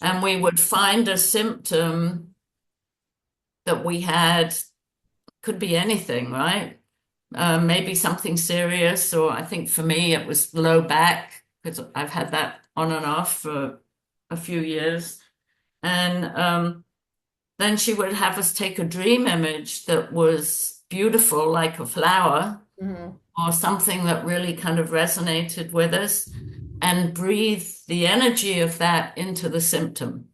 and we would find a symptom that we had, could be anything, right? Maybe something serious, or I think for me it was low back because I've had that on and off for a few years. And then she would have us take a dream image that was beautiful, like a flower, Mhm. or something that really kind of resonated with us, and breathe the energy of that into the symptom.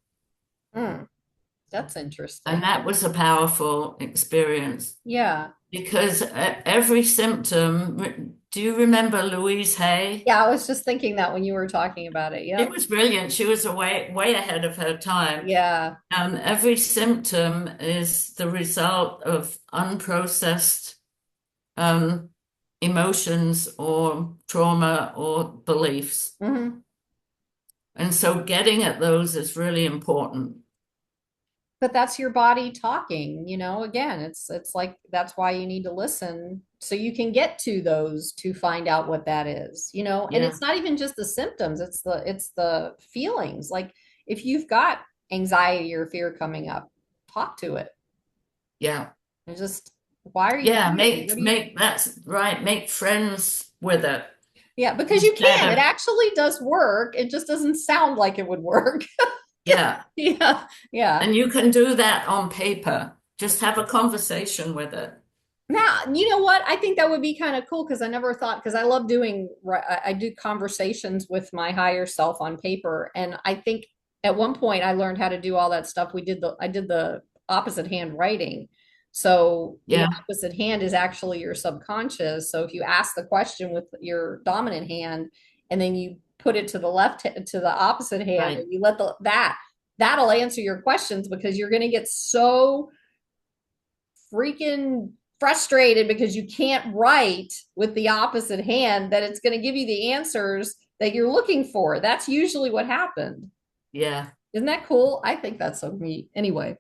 Mm, that's And interesting. that was a powerful experience Yeah. because every symptom, do you remember Louise Hay? Yeah, I was just thinking that when you were talking about it. She Yep. was brilliant. She was way ahead of her time. Yeah. Every symptom is the result of unprocessed um, emotions or trauma or beliefs. Hmm. And so getting at those is really important. But that's your body talking, again, it's like that's why you need to listen so you can get to those to find out what that is, and Yeah, it's not even just the symptoms, it's the feelings. Like if you've got anxiety or fear coming up, talk to it yeah, and just why are you yeah. fearing? What do you That's right. Make friends with it Yeah, because you instead can. It of, actually does work. It just doesn't sound like it would work. yeah. Yeah, yeah. And you can do that on paper. Just have a conversation with it. Now, you know what? I think that would be kind of cool because I never thought, because I love doing, I do conversations with my higher self on paper. And I think at one point I learned how to do all that stuff. I did the opposite hand writing. So the Yeah, opposite hand is actually your subconscious. So if you ask the question with your dominant hand and then you put it to the to the opposite hand, right. and you let that'll answer your questions because you're going to get so freaking frustrated because you can't write with the opposite hand that it's going to give you the answers that you're looking for. That's usually what happened. Yeah. Isn't that cool? I think that's so neat. Anyway, But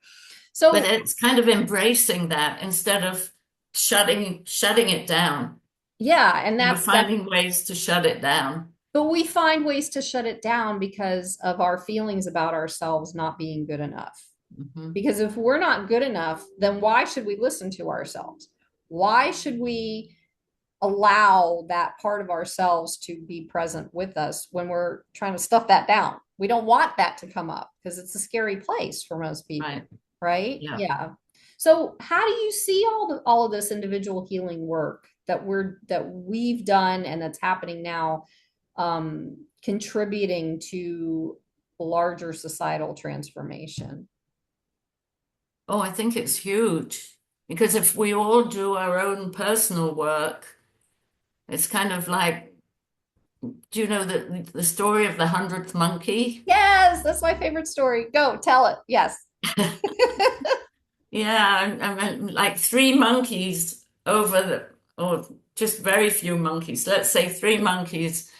so it's kind of embracing that instead of shutting it down. yeah, and We're that's finding ways to shut it down. but we find ways to shut it down because of our feelings about ourselves not being good enough. Mhm. Because if we're not good enough, then why should we listen to ourselves? Why should we allow that part of ourselves to be present with us when we're trying to stuff that down? We don't want that to come up because it's a scary place for most people, Right. right? Yeah. Yeah. So how do you see all of this individual healing work that we've done and that's happening now, contributing to larger societal transformation? Oh, I think it's huge because if we all do our own personal work, it's kind of like, do you know the story of the 100th monkey? Yes, that's my favorite story. Go tell it. Yes. Yeah, I mean, like three monkeys over or just very few monkeys. Let's say three monkeys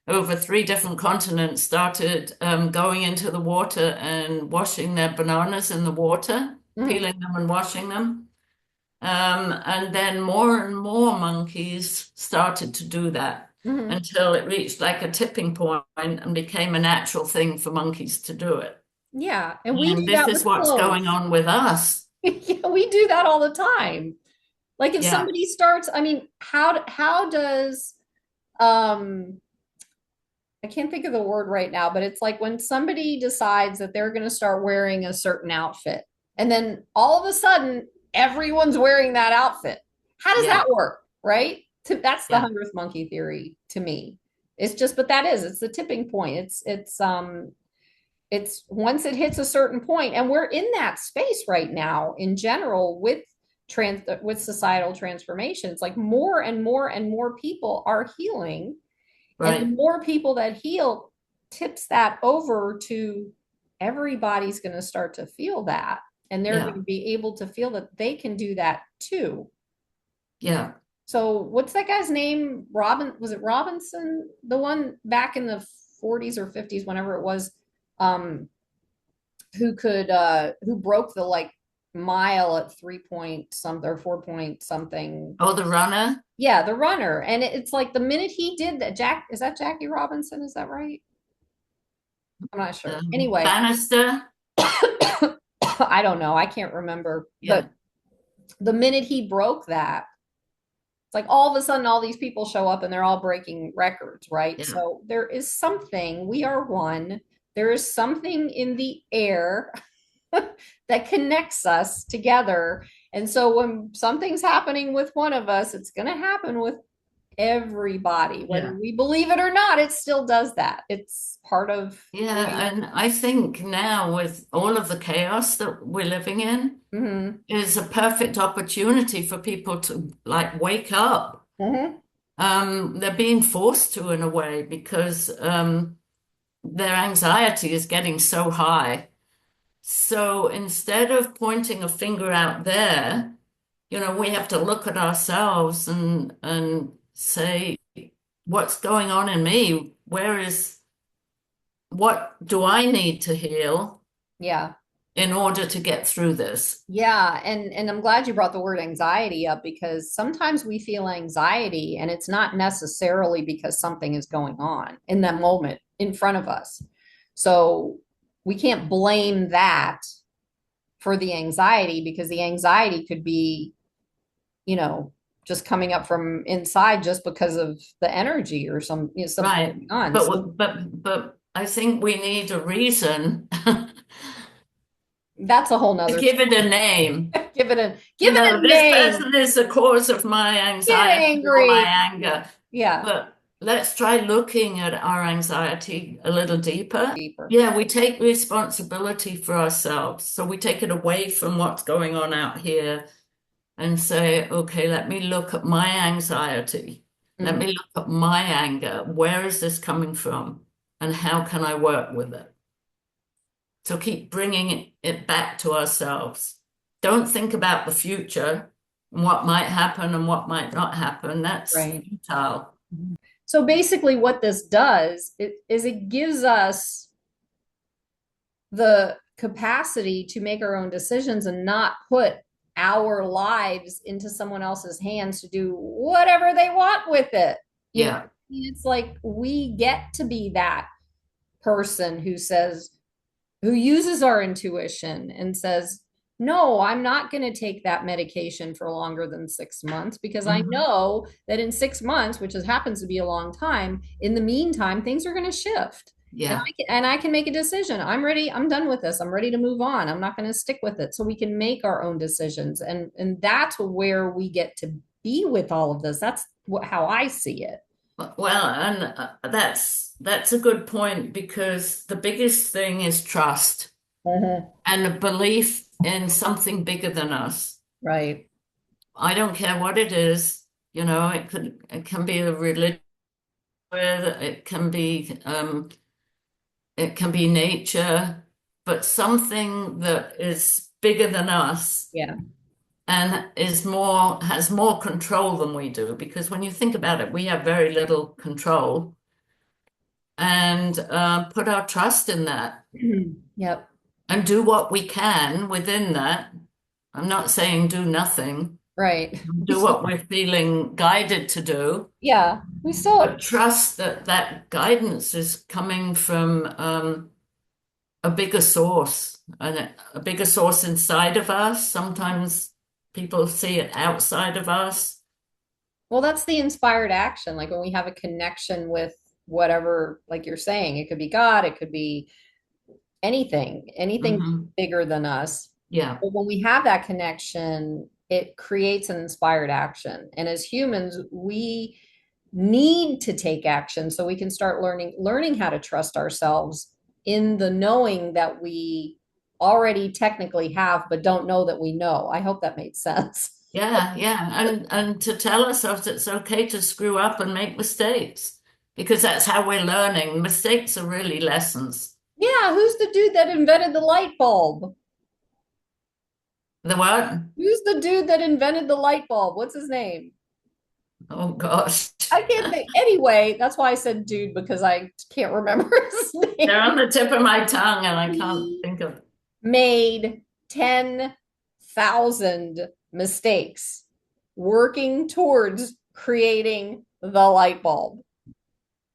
over three different continents started going into the water and washing their bananas in the water, Mm, peeling them and washing them. And then more and more monkeys started to do that mhm. until it reached like a tipping point and became a natural thing for monkeys to do it. Yeah, and we And do this that is with what's going clothes. on with us. Yeah, we do that all the time. Like if Yeah. somebody starts, I mean, how does um I can't think of the word right now, but it's like when somebody decides that they're going to start wearing a certain outfit, and then all of a sudden everyone's wearing that outfit. How does Yeah, that work? Right? That's the yeah, 100th monkey theory to me. It's just, but that is, it's the tipping point. It's once it hits a certain point, and we're in that space right now in general with with societal transformation. It's like more and more and more people are healing, and the right. more people that heal tips that over to everybody's going to start to feel that, and they're going Yeah, to be able to feel that they can do that too. yeah. So what's that guy's name? Was it Robinson? The one back in the 40s or 50s, whenever it was, um, who broke the like mile at 3 point something or 4 point something. Oh, the runner, Yeah, the runner. And it's like the minute he did that, is that Jackie Robinson? Is that right? I'm not sure. Anyway, Bannister. I don't know. I can't remember. Yeah, But the minute he broke that, it's like all of a sudden all these people show up and they're all breaking records, right? yeah, So there is something, we are one. There is something in the air that connects us together. And so when something's happening with one of us, it's going to happen with everybody. Whether yeah. we believe it or not, it still does that. It's part of the way. Yeah, and I think now with all of the chaos that we're living in Mm-hmm. is a perfect opportunity for people to like wake up. Mm-hmm. They're being forced to in a way because their anxiety is getting so high. So instead of pointing a finger out there, we have to look at ourselves and say, what's going on in me? What do I need to heal Yeah. in order to get through this? Yeah, and I'm glad you brought the word anxiety up, because sometimes we feel anxiety and it's not necessarily because something is going on in that moment in front of us. So we can't blame that for the anxiety, because the anxiety could be, you know, just coming up from inside just because of the energy or something Right. going on. So But I think we need a reason to that's a whole nother give it a name. give it a This name. person is the cause of my Get anxiety or my angry. anger. Yeah, But let's try looking at our anxiety a little deeper. deeper. Yeah, we take responsibility for ourselves. So we take it away from what's going on out here and say, okay, let me look at my anxiety. Let Mhm. me look at my anger. Where is this coming from? And how can I work with it? So keep bringing it back to ourselves. Don't think about the future and what might happen and what might not happen. That's Right. futile. So basically, what this does is it gives us the capacity to make our own decisions and not put our lives into someone else's hands to do whatever they want with it. Yeah, It's like we get to be that person who says, who uses our intuition and says, no, I'm not going to take that medication for longer than 6 months, because I mhm. know that in 6 months, which happens to be a long time, in the meantime, things are going to shift. And Yeah. I can make a decision. I'm ready. I'm done with this. I'm ready to move on. I'm not going to stick with it. So we can make our own decisions. And that's where we get to be with all of this. That's how I see it. Well, and that's a good point because the biggest thing is trust Mhm. and a belief in something bigger than us. Right. I don't care what it is, it can be a religion, it can be nature, but something that is bigger than us Yeah. and has more control than we do. Because when you think about it, we have very little control, and put our trust in that Yep. and do what we can within that. I'm not saying do nothing, Right. We do still, what we're feeling guided to do, yeah, we still, but trust that that guidance is coming from a bigger source and a bigger source inside of us. Sometimes people see it outside of us. well, that's the inspired action. Like when we have a connection with whatever, like you're saying, it could be God, it could be anything Hmm. bigger than us. Yeah. But when we have that connection, it creates an inspired action. And as humans, we need to take action so we can start learning how to trust ourselves in the knowing that we already technically have, but don't know that we know. I hope that made sense. Yeah, yeah. And to tell ourselves it's okay to screw up and make mistakes because that's how we're learning. Mistakes are really lessons. Yeah, who's the dude that invented the light bulb? The what? Who's the dude that invented the light bulb? What's his name? Oh gosh. I can't think. Anyway, that's why I said dude because I can't remember his They're name. on the tip of my tongue and I can't He think of. made 10,000 mistakes working towards creating the light bulb.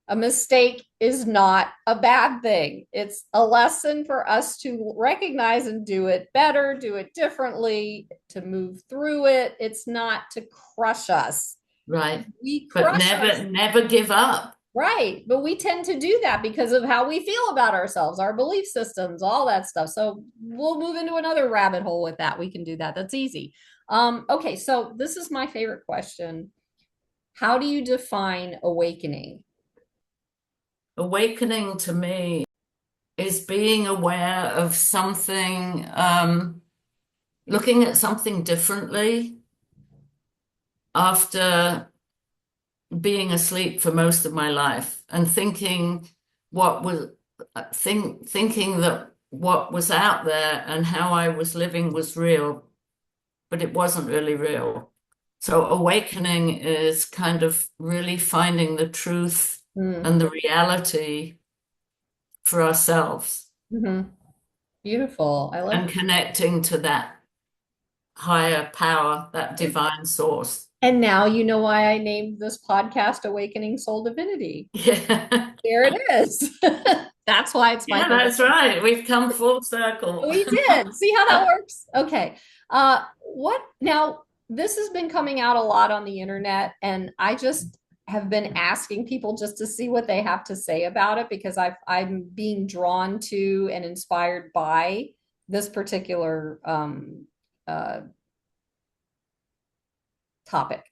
A mistake is not a bad thing. It's a lesson for us to recognize and do it better, do it differently, to move through it. It's not to crush us. Right. We But crush us. never give up. Right. But we tend to do that because of how we feel about ourselves, our belief systems, all that stuff. So we'll move into another rabbit hole with that. We can do that. That's easy. Okay, so this is my favorite question. How do you define awakening? Awakening to me is being aware of something, looking at something differently after being asleep for most of my life and thinking what was thinking that what was out there and how I was living was real, but it wasn't really real. So awakening is kind of really finding the truth Mm-hmm. and the reality for ourselves Beautiful. I like and that. connecting to that higher power, that divine source. And now you know why I named this podcast Awakening Soul Divinity. Yeah. There it is. That's why it's my Yeah, favorite. that's right. We've come full circle. We did. See how that works? Okay. What now? This has been coming out a lot on the internet, and I just have been asking people just to see what they have to say about it because I'm being drawn to and inspired by this particular uh, topic.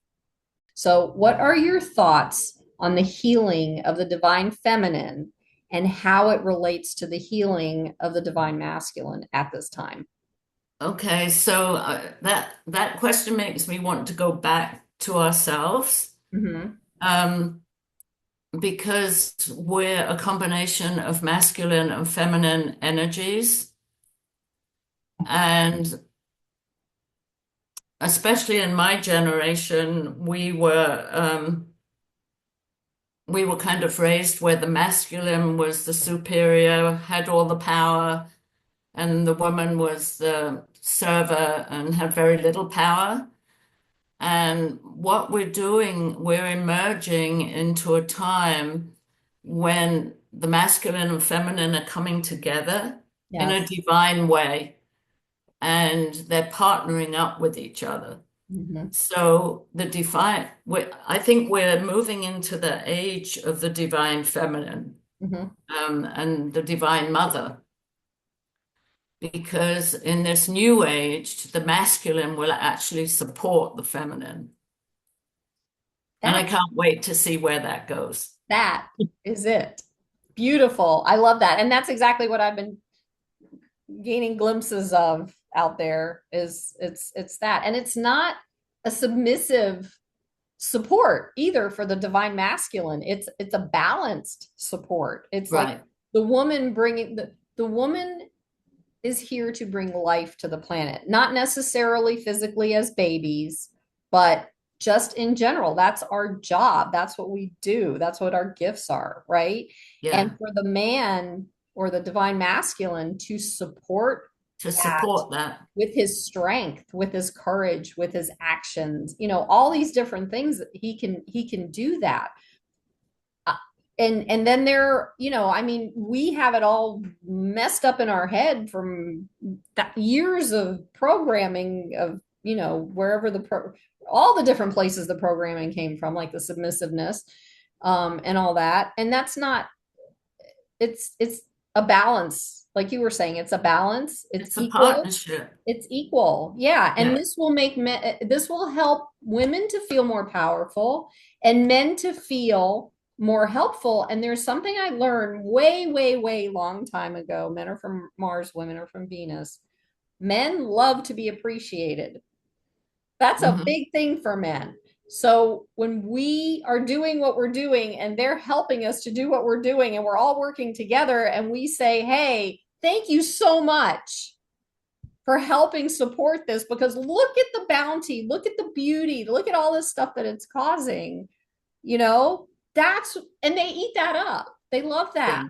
So, what are your thoughts on the healing of the divine feminine and how it relates to the healing of the divine masculine at this time? Okay, so that question makes me want to go back to ourselves, Mm-hmm. um, because we're a combination of masculine and feminine energies, and especially in my generation, we were kind of raised where the masculine was the superior, had all the power, and the woman was the server and had very little power. And what we're doing, we're emerging into a time when the masculine and feminine are coming together in a Yes. divine way and they're partnering up with each other. Mm-hmm. So I think we're moving into the age of the divine feminine, Mm-hmm. and the divine mother, because in this new age, the masculine will actually support the feminine. And I That can't wait to see where that goes. that is it. Beautiful. I love that. And that's exactly what I've been gaining glimpses of out there is it's that. And it's not a submissive support either for the divine masculine. It's a balanced support. It's like Right. the woman bringing the woman is here to bring life to the planet, not necessarily physically as babies, but just in general. That's our job. That's what we do. That's what our gifts are, right? And Yeah. for the man or the divine masculine to support To that support that. with his strength, with his courage, with his actions, all these different things that he can do that. Uh, and then I mean, we have it all messed up in our head from years of programming of, wherever all the different places the programming came from, like the submissiveness. and all that. And that's not, it's a balance. Like you were saying, it's a balance. It's It's a equal. partnership. It's equal. Yeah. And Yeah. this will make men, this will help women to feel more powerful and men to feel more helpful. And there's something I learned way, way, way long time ago. Men are from Mars, women are from Venus. Men love to be appreciated. That's a Hmm. big thing for men. So when we are doing what we're doing and they're helping us to do what we're doing and we're all working together and we say, hey, thank you so much for helping support this because look at the bounty, look at the beauty, look at all this stuff that it's causing, you know, that's, and they eat that up. They love that.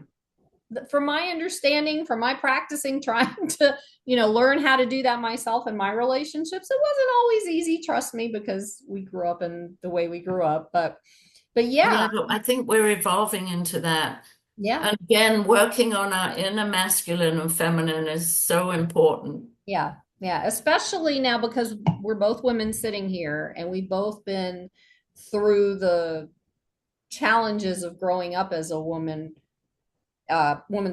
Yeah. From my understanding, from my practicing, trying to, learn how to do that myself in my relationships, it wasn't always easy, trust me, because we grew up in the way we grew up. But yeah, Yeah, but I think we're evolving into that. yeah, And again, working on our inner masculine and feminine is so important. yeah, yeah. Especially now because we're both women sitting here and we've both been through the challenges of growing up as a woman's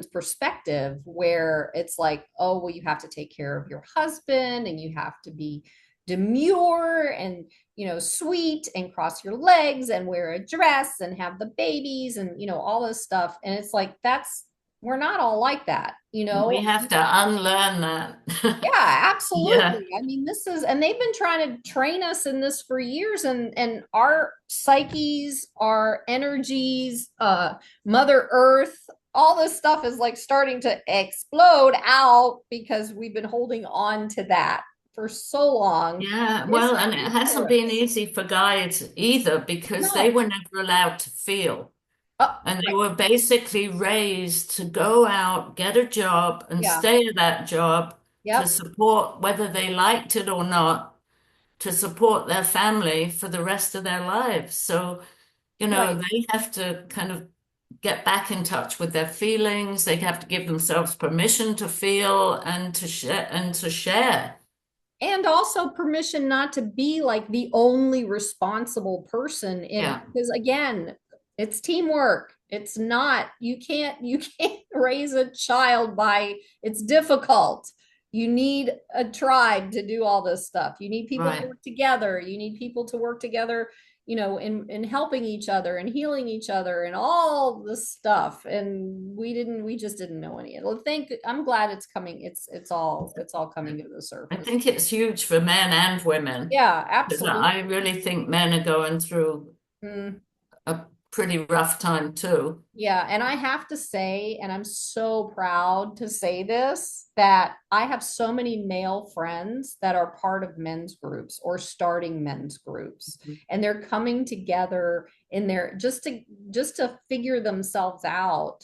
perspective where it's like, oh, well, you have to take care of your husband and you have to be demure and, sweet and cross your legs and wear a dress and have the babies and, all this stuff. And it's like, we're not all like that, We have to unlearn that. Yeah, Yeah, absolutely. I mean, and they've been trying to train us in this for years, and our psyches, our energies, Mother Earth, all this stuff is like starting to explode out because we've been holding on to that for so long. yeah. It's Well, and it hasn't been ridiculous. easy for guys either because they No. were never allowed to feel. And they Right. were basically raised to go out, get a job, and Yeah. stay at that job to Yep. support, whether they liked it or not, to support their family for the rest of their lives. So, Right. they have to kind of get back in touch with their feelings. They have to give themselves permission to feel and to share and to share. And also permission not to be like the only responsible person in it Yeah, because again, it's teamwork. It's not, you can't raise a child by, it's difficult. You need a tribe to do all this stuff. You need people to right. work together. You need people to work together, in helping each other and healing each other and all this stuff. And we just didn't know any of it. I'm glad it's coming. It's all coming to the I surface. think it's huge for men and women Yeah, because absolutely. I really think men are going through Mm, a pretty rough time too. yeah, and I have to say, and I'm so proud to say this, that I have so many male friends that are part of men's groups or starting men's groups, and they're coming together in their just to figure themselves out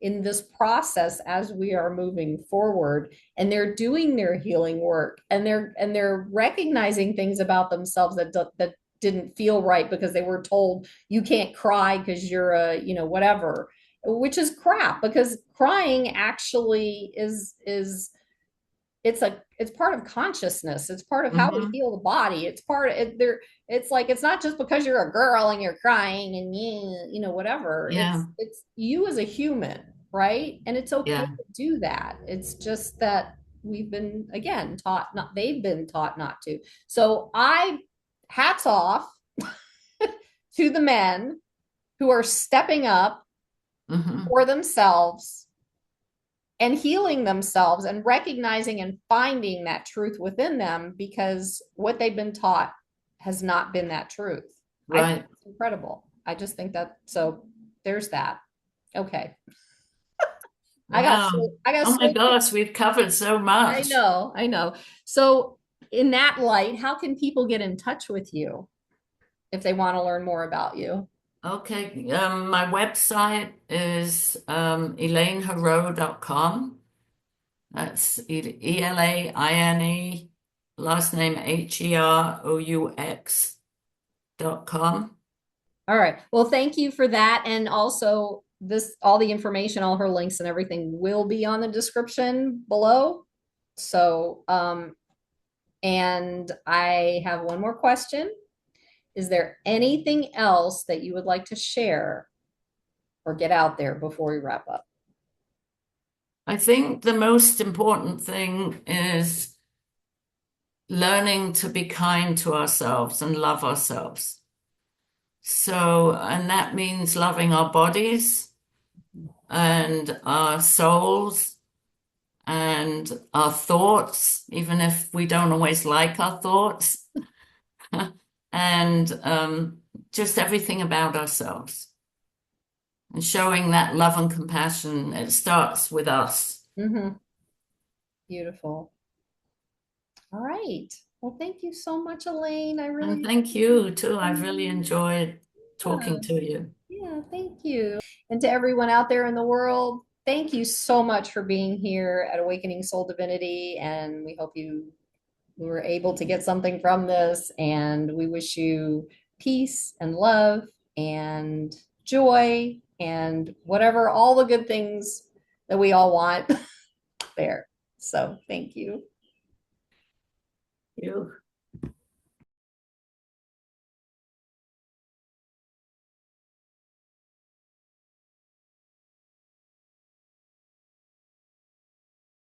in this process as we are moving forward, and they're doing their healing work, and they're recognizing things about themselves that didn't feel right because they were told you can't cry because you're a, whatever, which is crap because crying actually is it's part of consciousness. It's part of how we Hmm. heal the body. It's part of it there. It's like it's not just because you're a girl and you're crying and whatever. Yeah, It's you as a human, right? And it's okay yeah. to do that. It's just that we've been again taught not they've been taught not to. So I hats off to the men who are stepping up Hmm. for themselves and healing themselves and recognizing and finding that truth within them because what they've been taught has not been that truth. I think Right. it's incredible. I just think that so there's that. Okay. I got Wow. I got Oh my so gosh, we've covered so I much. know, I know. So in that light, how can people get in touch with you if they want to learn more about you? Okay, my website is elaineheroux.com. That's Elaine, last name Heroux.com. All right. Well, thank you for that. And also all the information, all her links and everything will be on the description below. So, and I have one more question. Is there anything else that you would like to share or get out there before we wrap up? I think the most important thing is learning to be kind to ourselves and love ourselves. So, and that means loving our bodies and our souls and our thoughts, even if we don't always like our thoughts, and just everything about ourselves. And showing that love and compassion, it starts with us. Mm-hmm. Beautiful. All right. Well, thank you so much, Elaine. I really And thank you too. I've really appreciate enjoyed it. talking to you. Yeah, thank you. And to everyone out there in the world, thank you so much for being here at Awakening Soul Divinity. And we hope you were able to get something from this. And we wish you peace and love and joy and whatever, all the good things that we all want there. So thank you. You.